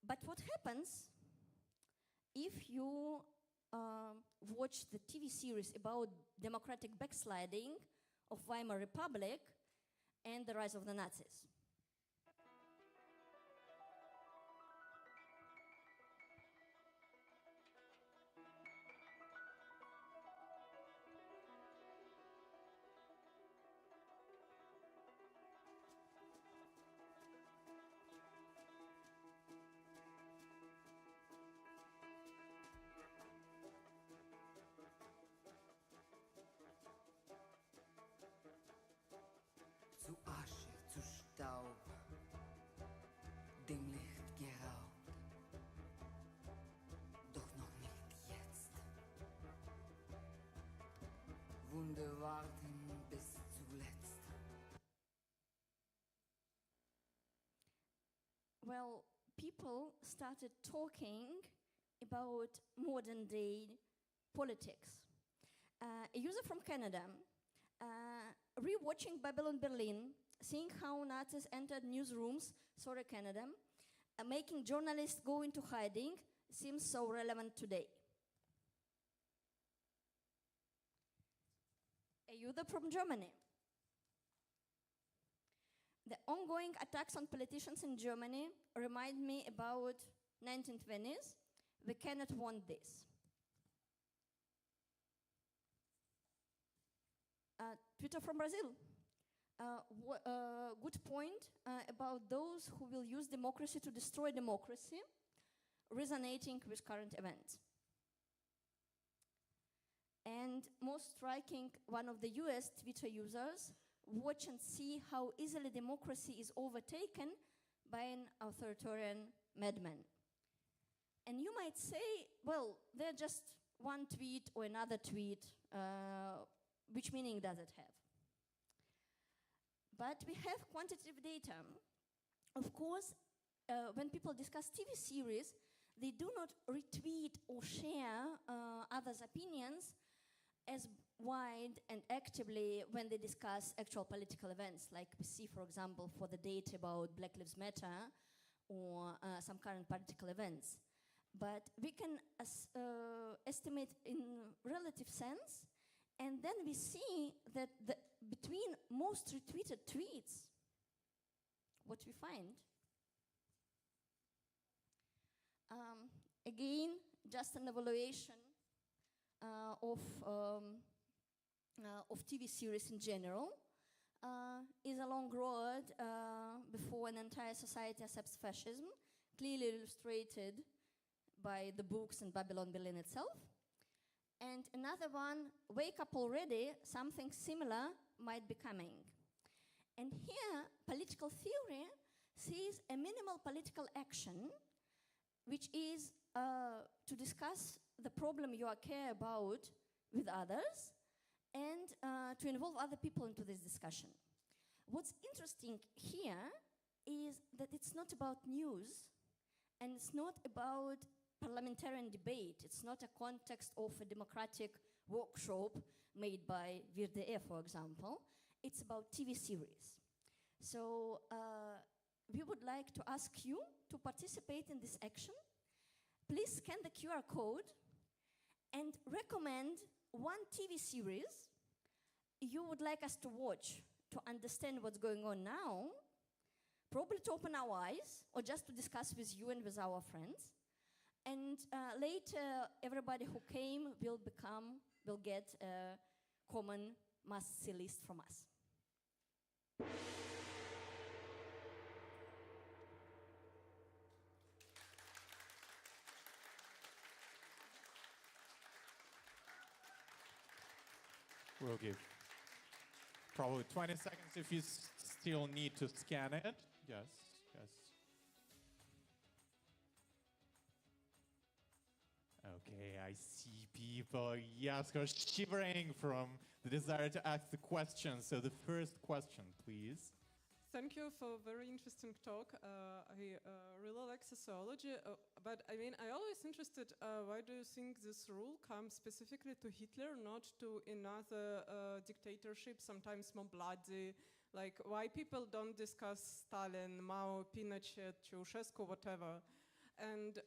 Speaker 10: But what happens if you watch the TV series about democratic backsliding of Weimar Republic and the rise of the Nazis?
Speaker 11: Zu Asche, zu Staub, dem Licht geraubt, doch noch nicht jetzt. Wunder warten bis zuletzt.
Speaker 10: Well, people started talking about modern day politics. A user from Canada, rewatching Babylon Berlin, seeing how Nazis entered newsrooms, sorry Canada, making journalists go into hiding, seems so relevant today. A user from Germany. The ongoing attacks on politicians in Germany remind me about 1920s. We cannot want this. Twitter from Brazil. Good point about those who will use democracy to destroy democracy, resonating with current events. And most striking, one of the US Twitter users, watch and see how easily democracy is overtaken by an authoritarian madman. And you might say, well, they're just one tweet or another tweet, which meaning does it have? But we have quantitative data. Of course, when people discuss TV series, they do not retweet or share others' opinions as wide and actively when they discuss actual political events, like we see, for example, for the data about Black Lives Matter or some current political events. But we can estimate in relative sense, and then we see that between most retweeted tweets, what we find, again, just an evaluation of TV series in general, is a long road before an entire society accepts fascism, clearly illustrated by the books and Babylon Berlin itself. And another one, wake up already, something similar might be coming. And here, political theory sees a minimal political action, which is to discuss the problem you care about with others and to involve other people into this discussion. What's interesting here is that it's not about news and it's not about parliamentarian debate. It's not a context of a democratic workshop made by VRDE, for example. It's about TV series. So we would like to ask you to participate in this action. Please scan the QR code and recommend one TV series you would like us to watch to understand what's going on now, probably to open our eyes or just to discuss with you and with our friends. And later, everybody who came will get a common must-see list from us.
Speaker 1: We'll give probably 20 seconds if you still need to scan it. Yes, yes. Okay, I see people, yes, who are shivering from the desire to ask the question. So the first question, please.
Speaker 4: Thank you for a very interesting talk. I really like sociology, but I mean, I always interested, why do you think this rule comes specifically to Hitler, not to another dictatorship, sometimes more bloody? Like, why people don't discuss Stalin, Mao, Pinochet, Ceausescu, whatever? And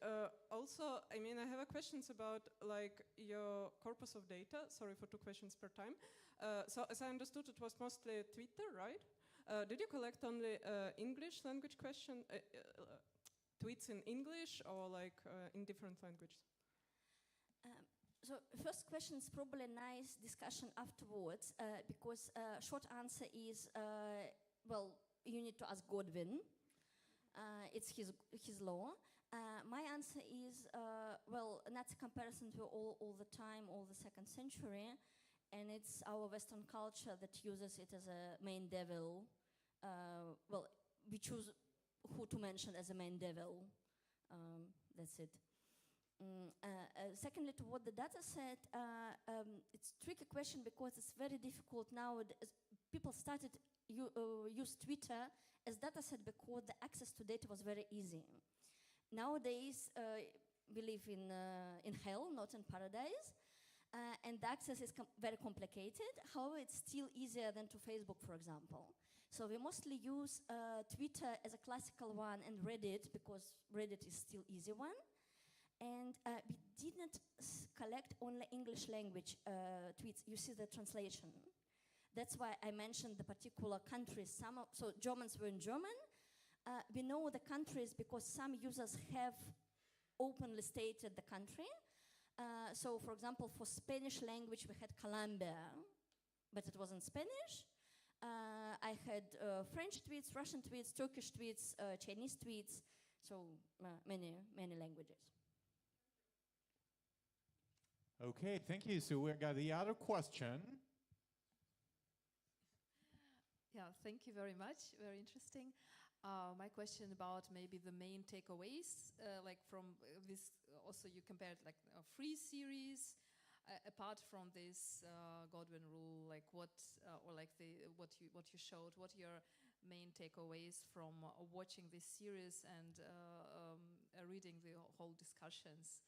Speaker 4: also, I mean, I have questions about like your corpus of data. Sorry for 2 questions per time. So as I understood, it was mostly Twitter, right? Did you collect only English language tweets in English or like in different languages?
Speaker 10: So first question is probably a nice discussion afterwards because short answer is, well, you need to ask Godwin. It's his law. My answer is, well, Nazi comparisons were all the time, all the 2nd century, and it's our Western culture that uses it as a main devil. Well, we choose who to mention as a main devil. That's it. Secondly, to what the data said, it's a tricky question because it's very difficult now. People started use Twitter as data set because the access to data was very easy. Nowadays, we live in hell, not in paradise, and the access is very complicated. However, it's still easier than to Facebook, for example. So we mostly use Twitter as a classical one and Reddit because Reddit is still easy one. And we didn't collect only English language tweets. You see the translation. That's why I mentioned the particular countries. So Germans were in German. We know the countries because some users have openly stated the country. So for example, for Spanish language, we had Colombia, but it was in Spanish. I had French tweets, Russian tweets, Turkish tweets, Chinese tweets, so many languages.
Speaker 1: Okay, thank you. So we got the other question.
Speaker 9: Yeah, thank you very much. Very interesting. My question about maybe the main takeaways, like from this, also you compared like a free series, apart from this Godwin rule, like what, or like what you showed, what are your main takeaways from watching this series and reading the whole discussions?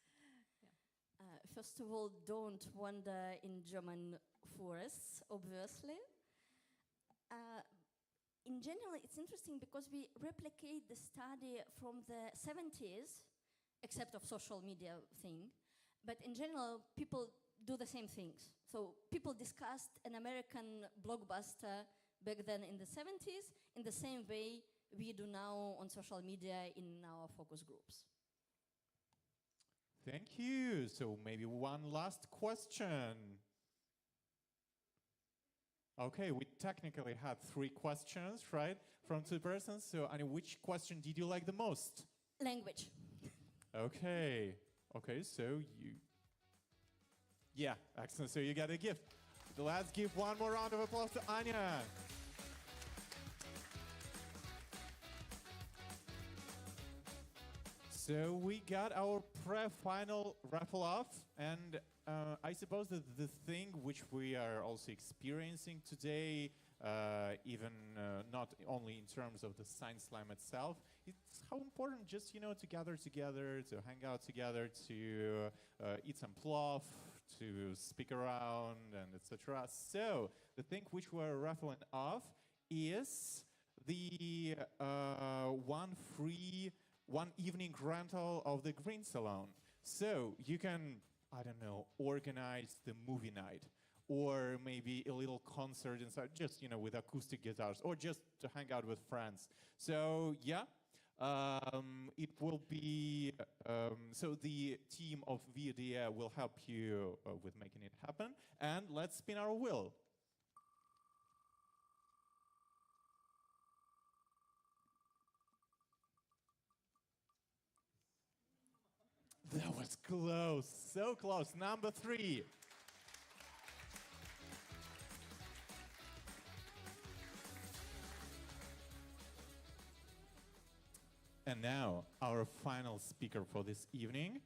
Speaker 10: First of all, don't wander in German forests, obviously. In general, it's interesting because we replicate the study from the 70s, except of social media thing. But in general, people do the same things. So people discussed an American blockbuster back then in the 70s in the same way we do now on social media in our focus groups.
Speaker 1: Thank you. So maybe one last question. Okay, we technically had 3 questions, right, from 2 persons. So, Anya, which question did you like the most?
Speaker 10: Language.
Speaker 1: Okay. Okay, so you... Yeah, excellent. So you got a gift. Let's give one more round of applause to Anya. So we got our pre-final raffle off, and I suppose that the thing which we are also experiencing today, even not only in terms of the Science Slam itself, it's how important just, you know, to gather together, to hang out together, to eat some plov, to speak around, and etc. So the thing which we're raffling off is the one evening rental of the Green Salon. So you can I don't know, organize the movie night, or maybe a little concert inside, just, you know, with acoustic guitars, or just to hang out with friends. So yeah, it will be, so the team of VIDEA will help you with making it happen. And let's spin our wheel. That was close, so close. Number 3. And now, our final speaker for this evening.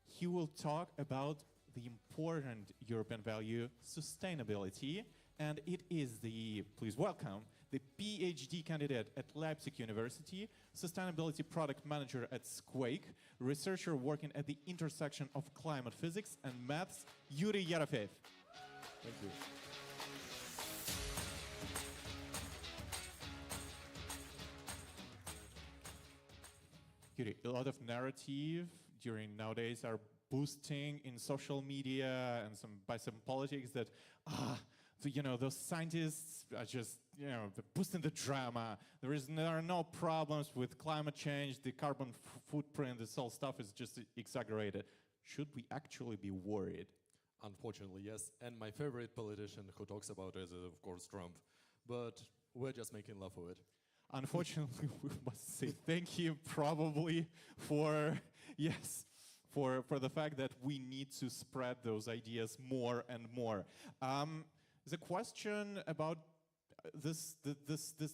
Speaker 1: He will talk about the important European value, sustainability, and it is the, please welcome, the PhD candidate at Leipzig University, sustainability product manager at Squake, researcher working at the intersection of climate physics and maths, Yuri Yerofeev.
Speaker 12: Thank you.
Speaker 1: Yuri, a lot of narrative during nowadays are boosting in social media and by some politics that, you know, those scientists are just, you know, boosting the drama. There are no problems with climate change. The carbon footprint, this whole stuff is just exaggerated. Should we actually be worried?
Speaker 12: Unfortunately, yes. And my favorite politician who talks about it is, of course, Trump. But we're just making love of it.
Speaker 1: Unfortunately, we must say thank you probably for, yes, for the fact that we need to spread those ideas more and more. The question about this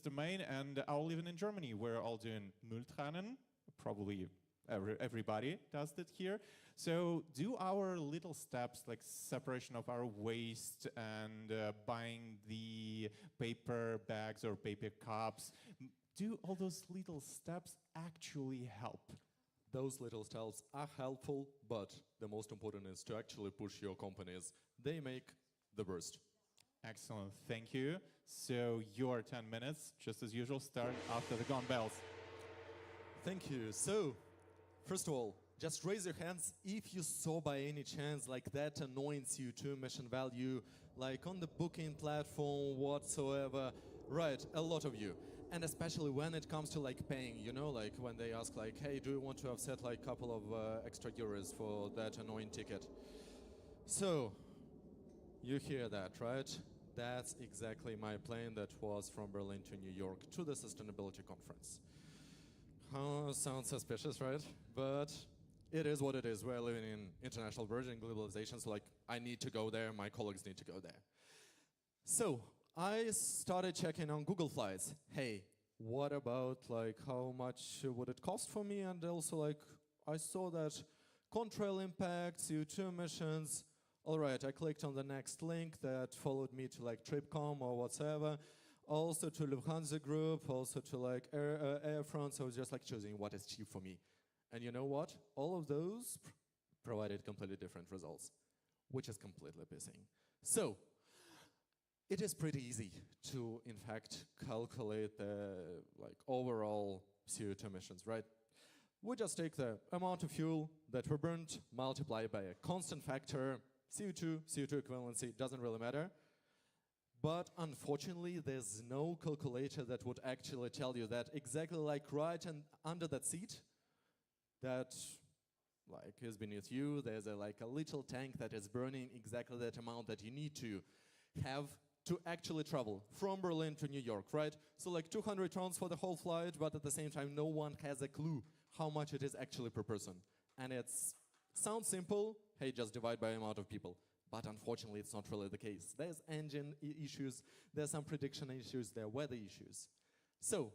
Speaker 1: domain, and I'll live in Germany. We're all doing Mülltrennen. Probably everybody does that here. So do our little steps, like separation of our waste and buying the paper bags or paper cups, do all those little steps actually help?
Speaker 12: Those little steps are helpful, but the most important is to actually push your companies. They make the burst.
Speaker 1: Excellent, thank you. So your 10 minutes, just as usual, start after the gong bells.
Speaker 12: Thank you. So, first of all, just raise your hands if you saw by any chance like that annoying CO2 emission value, like on the booking platform whatsoever. Right, a lot of you. And especially when it comes to like paying, you know, like when they ask like, hey, do you want to offset like a couple of extra euros for that annoying ticket? So, you hear that, right? That's exactly my plane that was from Berlin to New York to the sustainability conference. Sounds suspicious, right? But it is what it is. We're living in international version, globalization, so like I need to go there, my colleagues need to go there. So I started checking on Google Flights. Hey, what about like how much would it cost for me? And also like I saw that contrail impact, CO2 emissions. All right, I clicked on the next link that followed me to like Tripcom or whatsoever. Also to Lufthansa Group, also to like Air France. I was just like choosing what is cheap for me. And you know what? All of those provided completely different results, which is completely pissing. So, it is pretty easy to, in fact, calculate the like overall CO2 emissions, right? We just take the amount of fuel that were burned, multiply by a constant factor, CO2 equivalency, doesn't really matter. But unfortunately, there's no calculator that would actually tell you that exactly like right and under that seat that like is beneath you, there's like a little tank that is burning exactly that amount that you need to have to actually travel from Berlin to New York, right? So like 200 tons for the whole flight, but at the same time, no one has a clue how much it is actually per person. And it sounds simple, hey, just divide by amount of people. But unfortunately, it's not really the case. There's engine issues, there's some prediction issues, there are weather issues. So,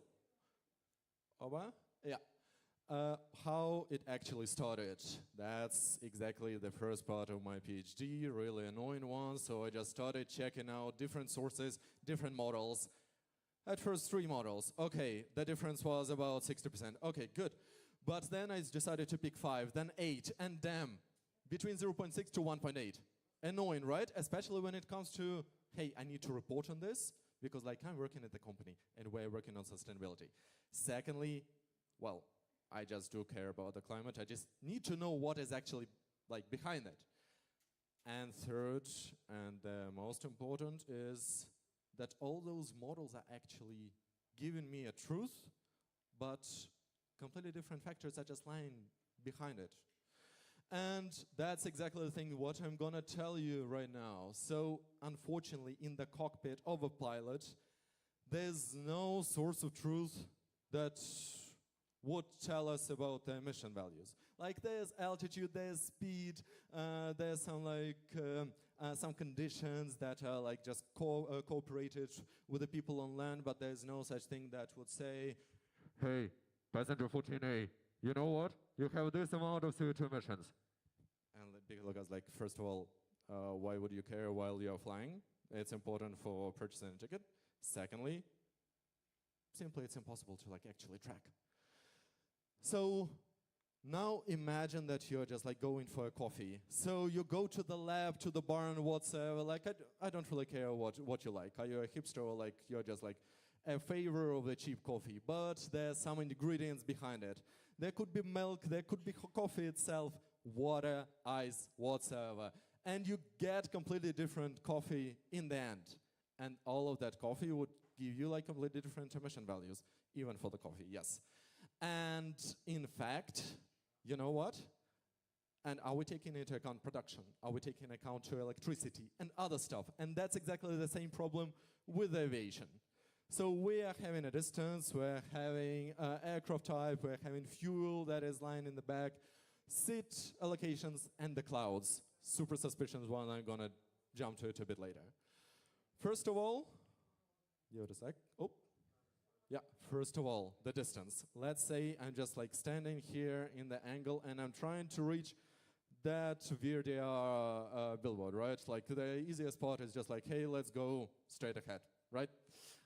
Speaker 12: how it actually started. That's exactly the first part of my PhD, really annoying one. So I just started checking out different sources, different models. At first, 3 models. Okay, the difference was about 60%. Okay, good. But then I decided to pick 5, then 8, and damn, between 0.6 to 1.8. Annoying, right? Especially when it comes to, hey, I need to report on this because like I'm working at the company and we're working on sustainability. Secondly, well, I just do care about the climate. I just need to know what is actually like behind it. And third, and the most important, is that all those models are actually giving me a truth, but completely different factors are just lying behind it. And that's exactly the thing what I'm gonna tell you right now. So unfortunately, in the cockpit of a pilot, there's no source of truth that would tell us about the emission values. Like there's altitude, there's speed, there's some conditions that are like just cooperated with the people on land, but there's no such thing that would say, hey, passenger 14A, you know what? You have this amount of CO2 emissions. And the big look is like, first of all, why would you care while you're flying? It's important for purchasing a ticket. Secondly, simply it's impossible to like actually track. So now imagine that you're just like going for a coffee. So you go to the lab, to the bar and whatsoever, like I don't really care what you like. Are you a hipster or like you're just like a favor of the cheap coffee? But there's some ingredients behind it. There could be milk, there could be coffee itself, water, ice, whatsoever. And you get completely different coffee in the end. And all of that coffee would give you like completely different emission values, even for the coffee, yes. And in fact, you know what? And are we taking into account production? Are we taking into account to electricity and other stuff? And that's exactly the same problem with aviation. So we are having a distance, we're having aircraft type, we're having fuel that is lying in the back, seat allocations, and the clouds. Super suspicious one, I'm gonna jump to it a bit later. First of all, give it a sec. Oh. Yeah, first of all, the distance. Let's say I'm just like standing here in the angle and I'm trying to reach that VRDR billboard, right? Like the easiest part is just like, hey, let's go straight ahead, right?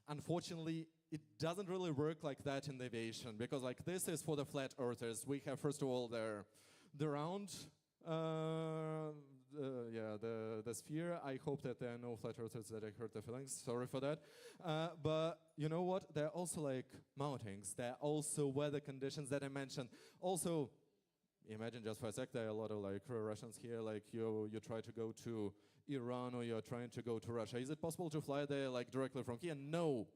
Speaker 12: Unfortunately, it doesn't really work like that in aviation because like this is for the flat earthers. We have first of all the round, the sphere. I hope that there are no flat earthers that I hurt their feelings. Sorry for that. But you know what? There are also like mountings. There are also weather conditions that I mentioned. Also, imagine just for a sec, there are a lot of like Russians here. Like you try to go to Iran or you're trying to go to Russia. Is it possible to fly there like directly from here? No.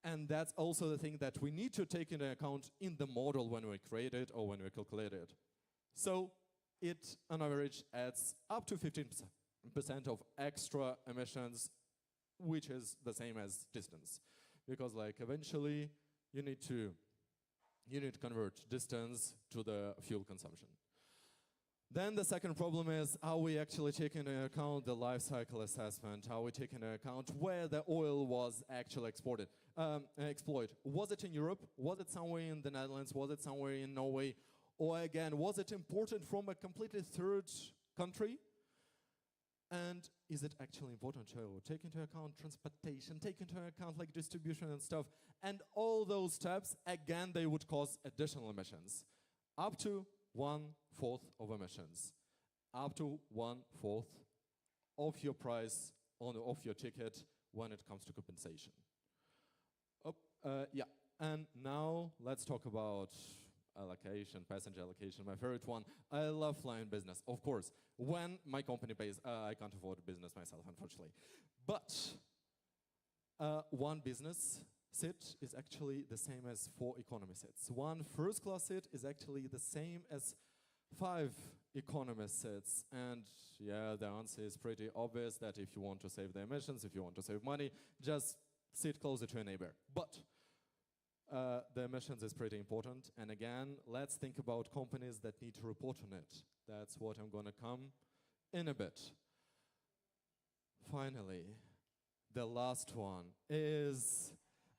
Speaker 12: And that's also the thing that we need to take into account in the model when we create it or when we calculate it. So it, on average, adds up to 15% of extra emissions, which is the same as distance. Because like eventually, you need to convert distance to the fuel consumption. Then the second problem is, are we actually taking into account the life cycle assessment? Are we taking into account where the oil was actually exploited? Was it in Europe? Was it somewhere in the Netherlands? Was it somewhere in Norway? Or again, was it imported from a completely third country? And is it actually important to take into account transportation, take into account like distribution and stuff? And all those steps, again, they would cause additional emissions. Up to 1/4 of emissions. Up to 1/4 of your price of your ticket when it comes to compensation. Yeah, and now let's talk about allocation, passenger allocation, my favorite one. I love flying business, of course. When my company pays, I can't afford business myself, unfortunately. But one business seat is actually the same as 4 economy seats. One first class seat is actually the same as 5 economy seats. And yeah, the answer is pretty obvious that if you want to save the emissions, if you want to save money, just sit closer to a neighbor. But the emissions is pretty important. And again, let's think about companies that need to report on it. That's what I'm gonna come in a bit. Finally, the last one is,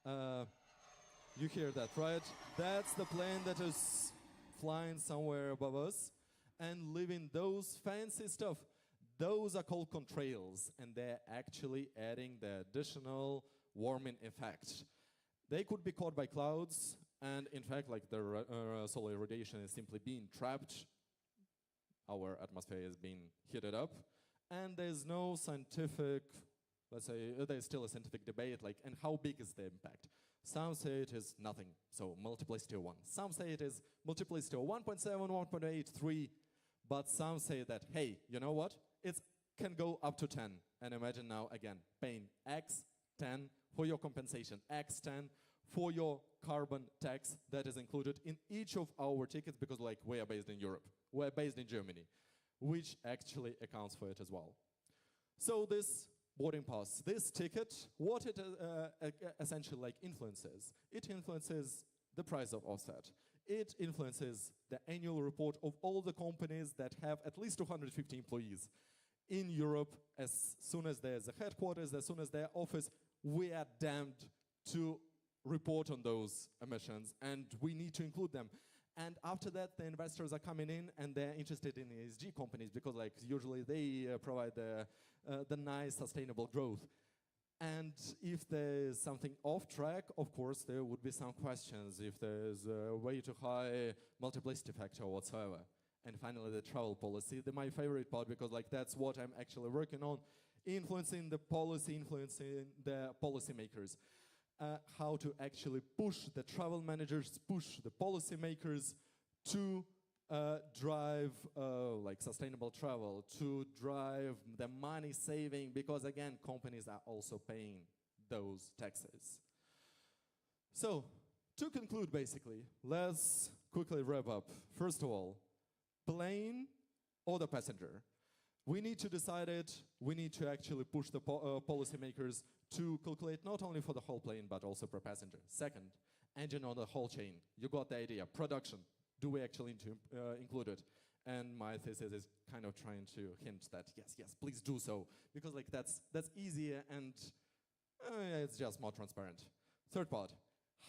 Speaker 12: you hear that, right? That's the plane that is flying somewhere above us and leaving those fancy stuff. Those are called contrails, and they're actually adding the additional warming effect. They could be caught by clouds, and in fact, like the solar radiation is simply being trapped. Our atmosphere is being heated up, and there's no scientific, let's say, there's still a scientific debate, like, and how big is the impact? Some say it is nothing, so multiplicity of 1. Some say it is multiplicity of 1.7, 1.8, 3, but some say that, hey, you know what? It's can go up to 10. And imagine now, again, paying X10 for your compensation, X10 for your carbon tax that is included in each of our tickets, because like we are based in Europe, we're based in Germany, which actually accounts for it as well. So this boarding pass, this ticket, what it essentially like influences? It influences the price of offset. It influences the annual report of all the companies that have at least 250 employees in Europe. As soon as there's a headquarters, as soon as their office, we are damned to report on those emissions, and we need to include them. And after that, the investors are coming in and they're interested in ESG companies because like usually they provide the nice sustainable growth. And if there's something off track, of course, there would be some questions if there's a way too high multiplicity factor or whatsoever. And finally, the travel policy, my favorite part, because like that's what I'm actually working on, influencing the policy, influencing the policymakers. How to actually push the travel managers, push the policymakers to drive like sustainable travel, to drive the money saving, because again, companies are also paying those taxes. So, to conclude basically, let's quickly wrap up. First of all, plane or the passenger? We need to decide it, we need to actually push the policymakers to calculate not only for the whole plane, but also per passenger. Second, engine on the whole chain. You got the idea. Production. Do we actually need to include it? And my thesis is kind of trying to hint that yes, please do so, because like that's easier and it's just more transparent. Third part,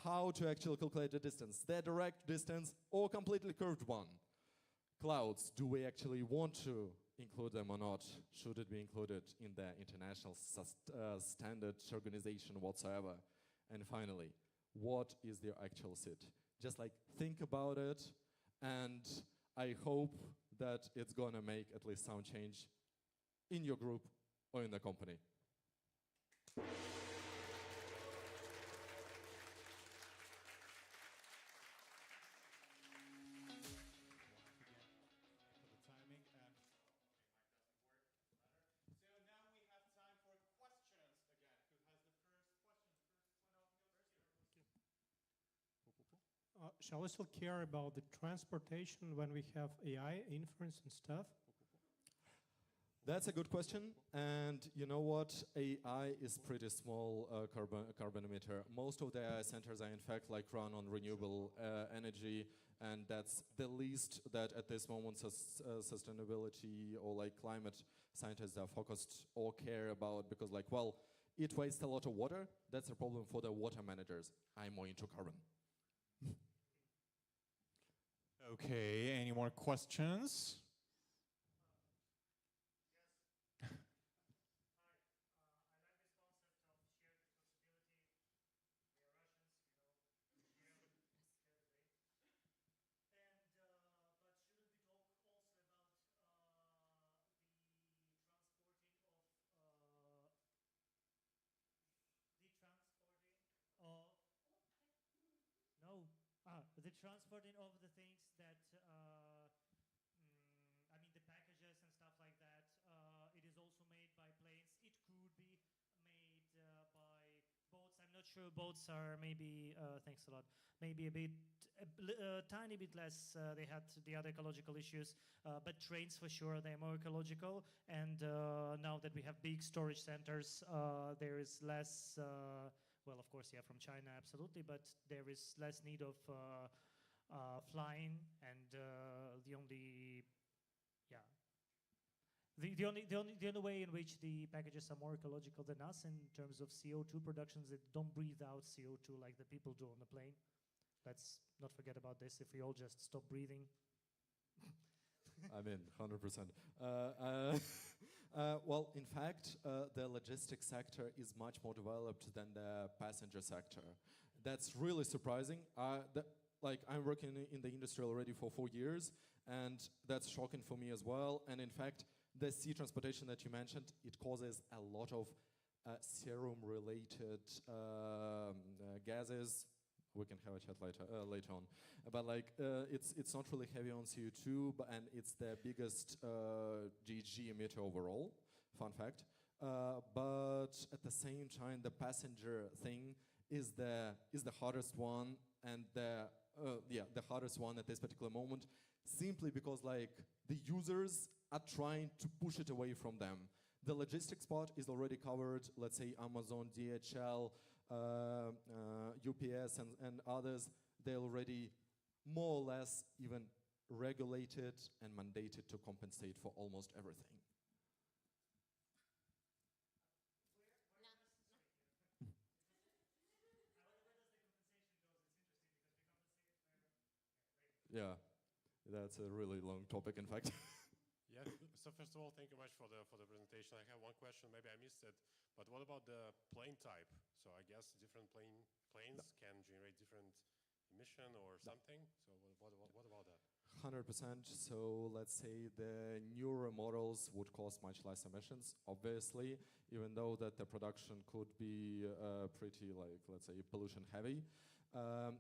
Speaker 12: how to actually calculate the distance, the direct distance or completely curved one. Clouds. Do we actually want to include them or not? Should it be included in the international standard organization whatsoever? And finally, what is the actual SIT? Just like think about it, and I hope that it's gonna make at least some change in your group or in the company.
Speaker 13: Shall we still care about the transportation when we have AI inference and stuff?
Speaker 12: That's a good question, and you know what? AI is pretty small carbon emitter. Most of the AI centers are in fact like run on renewable energy, and that's the least that at this moment sustainability or like climate scientists are focused or care about, because like, well, it wastes a lot of water. That's a problem for the water managers. I'm more into carbon.
Speaker 1: Okay, any more questions?
Speaker 14: The transporting of the things that, I mean the packages and stuff like that, it is also made by planes. It could be made by boats. I'm not sure boats are maybe, thanks a lot, maybe a tiny bit less, they had the other ecological issues, but trains for sure, they're more ecological. And now that we have big storage centers, there is less, well, of course, yeah, from China, absolutely, but there is less need of flying, and the only way in which the packages are more ecological than us in terms of CO2 productions, they don't breathe out CO2 like the people do on the plane. Let's not forget about this. If we all just stop breathing.
Speaker 12: I mean, 100%. Well, in fact, the logistics sector is much more developed than the passenger sector. That's really surprising. I'm working in the industry already for 4 years, and that's shocking for me as well. And in fact, the sea transportation that you mentioned, it causes a lot of serum-related gases. We can have a chat later on. But it's not really heavy on CO2, and it's the biggest GHG emitter overall. fun fact. But at the same time, the passenger thing is the hardest one, and the hardest one at this particular moment, simply because like the users are trying to push it away from them. The logistics part is already covered. Let's say Amazon, DHL, UPS, and others. They're already more or less even regulated and mandated to compensate for almost everything. Yeah, that's a really long topic, in fact.
Speaker 15: Yeah. So first of all, thank you much for the presentation. I have one question. Maybe I missed it, but what about the plane type? So I guess different planes can generate different emission or something. So what about that?
Speaker 12: 100%. So let's say the newer models would cause much less emissions, obviously, even though that the production could be pretty, like, let's say, pollution heavy.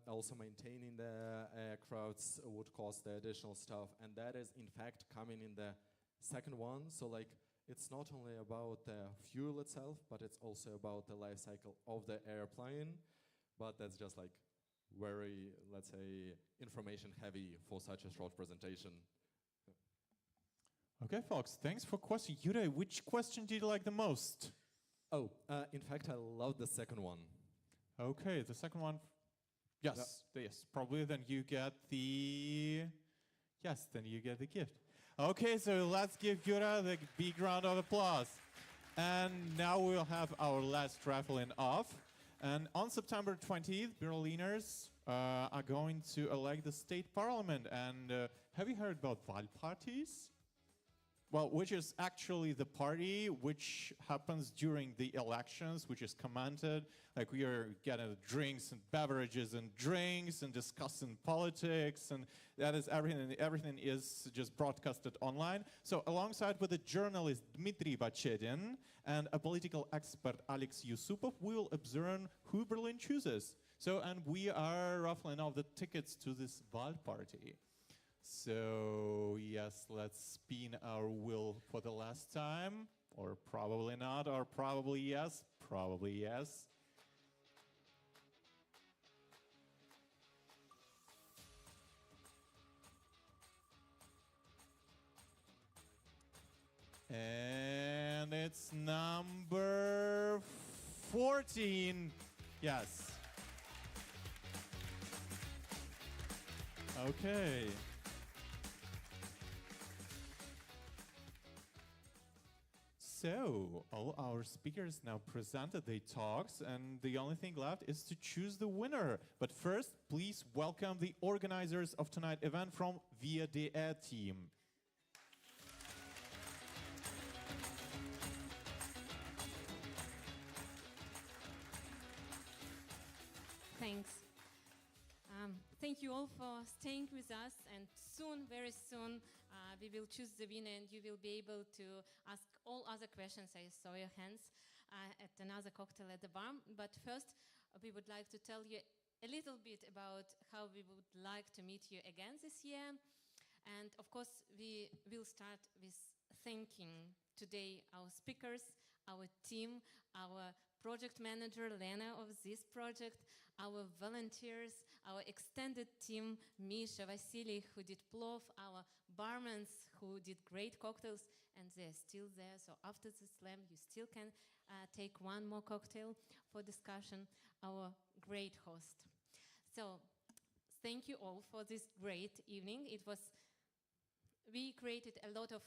Speaker 12: Also maintaining the aircrafts would cost the additional stuff, and that is in fact coming in the second one. So like it's not only about the fuel itself, but it's also about the life cycle of the airplane. But that's just like very, let's say, information heavy for such a short presentation.
Speaker 1: Okay, folks, thanks for question. Yuri, which question did you like the most?
Speaker 12: Oh, in fact, I love the second one.
Speaker 1: Okay, the second one. Yes, yes, probably then you get the gift. Okay, so let's give Yura the big round of applause. And now we'll have our last raffling off. And on September 20th, Berliners are going to elect the state parliament. And have you heard about Wahlpartys? Well, which is actually the party which happens during the elections, which is commented. Like we are getting drinks and beverages and drinks and discussing politics, and that is everything. Everything is just broadcasted online. So alongside with the journalist Dmitry Bachedin and a political expert Alex Yusupov, we will observe who Berlin chooses. So, and we are raffling off the tickets to this Wahlparty. So, yes, let's spin our wheel for the last time, or probably not, or probably yes, probably yes. And it's number 14, yes. Okay. So, all our speakers now presented their talks, and the only thing left is to choose the winner. But first, please welcome the organizers of tonight's event from Via DR team.
Speaker 16: Thanks. Thank you all for staying with us, and soon, very soon, we will choose the winner, and you will be able to ask all other questions. I saw your hands at another cocktail at the bar. But first, we would like to tell you a little bit about how we would like to meet you again this year. And of course, we will start with thanking today our speakers, our team, our project manager, Lena, of this project, our volunteers, our extended team, Misha, Vasily, who did plov, our barmans, who did great cocktails, and they're still there. So after the slam, you still can take one more cocktail for discussion, our great host. So thank you all for this great evening. We created a lot of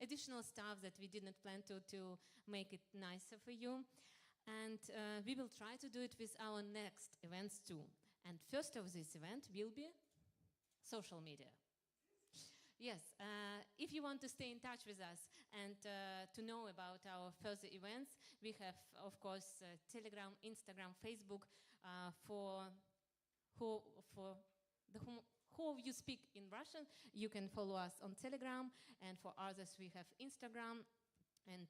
Speaker 16: additional stuff that we didn't plan to make it nicer for you. And we will try to do it with our next events too. And first of this event will be social media. Yes, if you want to stay in touch with us and to know about our further events, we have, of course, Telegram, Instagram, Facebook. For who of you speak in Russian, you can follow us on Telegram, and for others, we have Instagram. And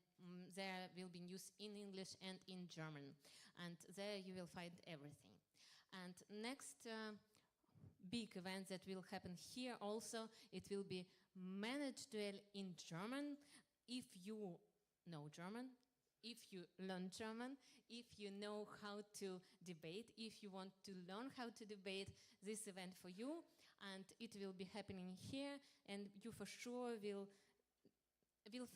Speaker 16: there will be news in English and in German. And there you will find everything. And next big event that will happen here also, it will be Manage Duel in German. If you know German, if you learn German, if you know how to debate, if you want to learn how to debate, this event for you, and it will be happening here, and you for sure will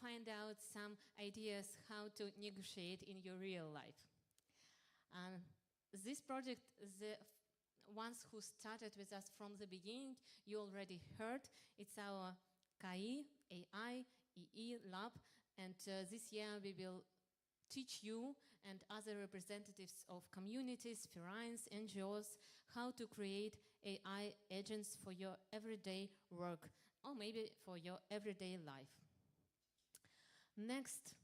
Speaker 16: find out some ideas how to negotiate in your real life. This project, the ones who started with us from the beginning, you already heard, it's our KI, AI, EE lab, and this year we will teach you and other representatives of communities, vereins, NGOs, how to create AI agents for your everyday work, or maybe for your everyday life. Next,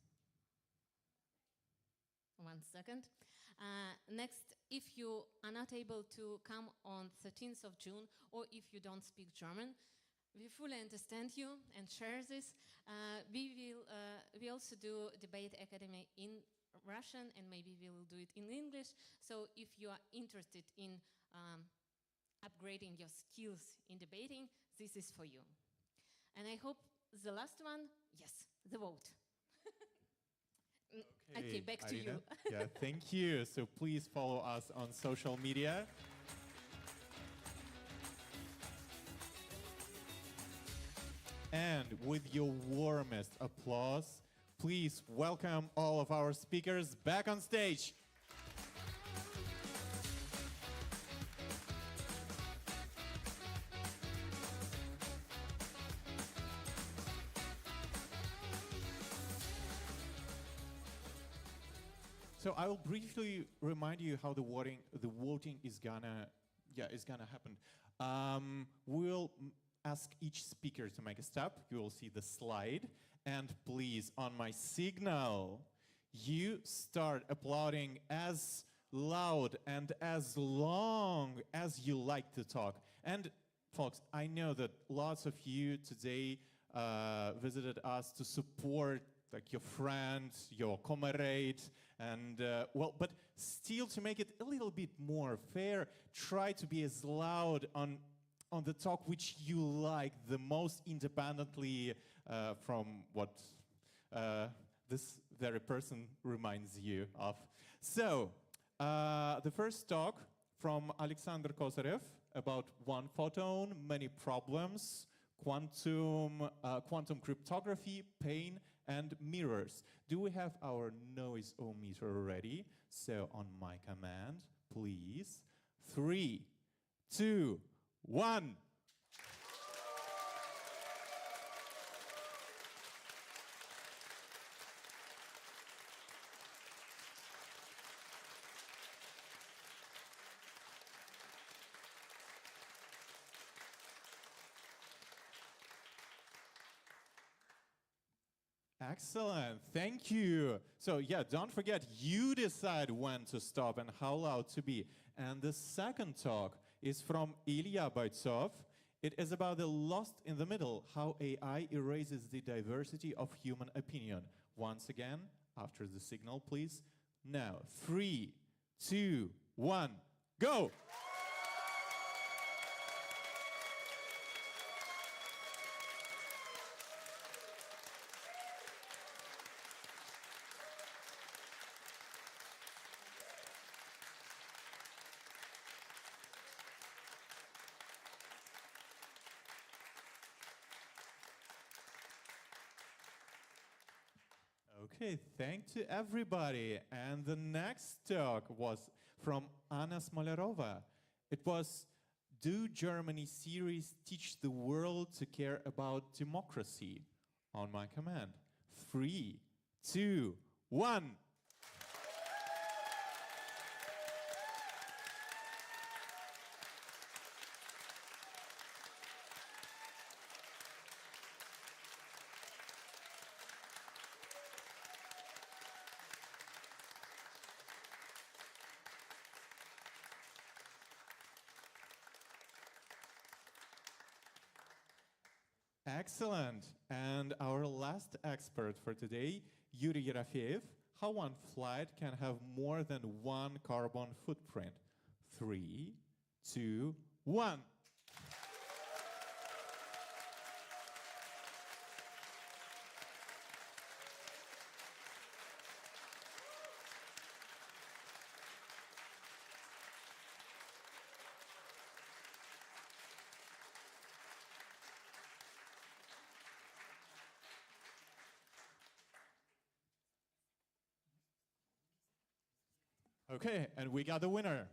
Speaker 16: 1 second. Next, if you are not able to come on 13th of June, or if you don't speak German, we fully understand you and share this. We also do Debate Academy in Russian, and maybe we will do it in English. So if you are interested in upgrading your skills in debating, this is for you. And I hope the last one, yes, the vote. Okay, back to you.
Speaker 1: Yeah, thank you. So please follow us on social media. And with your warmest applause, please welcome all of our speakers back on stage. So I will briefly remind you how the voting is gonna happen. We'll ask each speaker to make a step. You will see the slide, and please, on my signal, you start applauding as loud and as long as you like to talk. And folks, I know that lots of you today visited us to support like your friend, your comrade, and but still to make it a little bit more fair, try to be as loud on the talk which you like the most, independently from what this very person reminds you of. So, the first talk from Alexander Kozarev about one photon, many problems, quantum cryptography, pain, and mirrors. Do we have our noise-o-meter ready? So on my command, please. 3, 2, 1. Excellent, thank you. So yeah, don't forget, you decide when to stop and how loud to be. And the second talk is from Ilya Boytsov. It is about the lost in the middle, how AI erases the diversity of human opinion. Once again, after the signal, please. Now, 3, 2, 1, go! Okay, thank to everybody. And the next talk was from Anna Smolarova. It was Do Germany series teach the world to care about democracy? On my command. 3, 2, 1. Excellent. And our last expert for today, Yuri Yerofeev, how one flight can have more than one carbon footprint. 3, 2, 1. Okay, and we got the winner.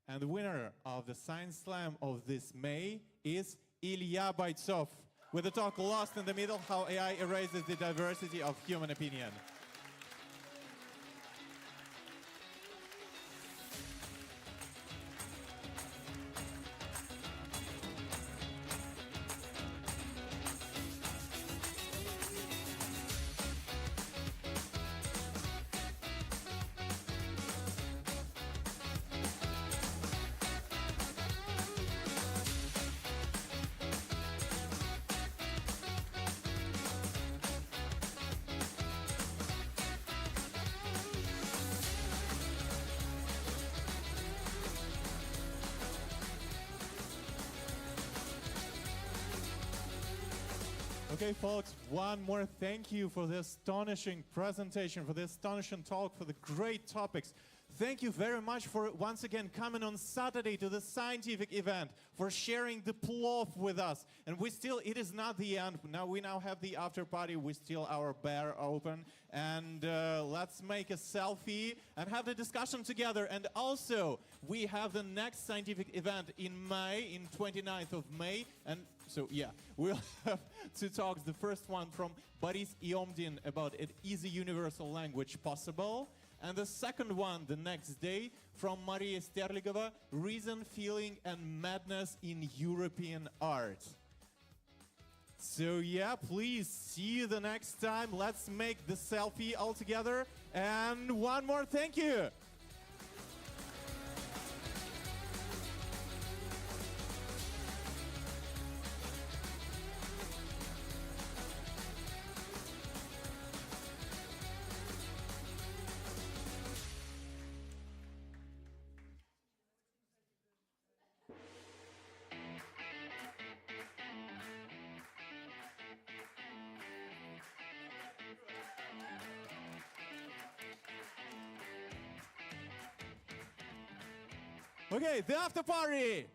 Speaker 1: And the winner of the Science Slam of this May is Ilya Boytsov with the talk Lost in the Middle, How AI Erases the Diversity of Human Opinion. Okay, folks, one more thank you for this astonishing presentation, for this astonishing talk, for the great topics. Thank you very much for once again coming on Saturday to the scientific event, for sharing the plov with us. And it is not the end. We now have the after party. We still our bar open. And let's make a selfie and have the discussion together. And also, we have the next scientific event in May, in 29th of May. And so, yeah, we'll have two talks. The first one from Boris Iomdin about is a universal language possible? And the second one, the next day, from Maria Sterligova, Reason, Feeling, and Madness in European Art. So yeah, please see you the next time. Let's make the selfie all together. And one more thank you. Okay, the after party.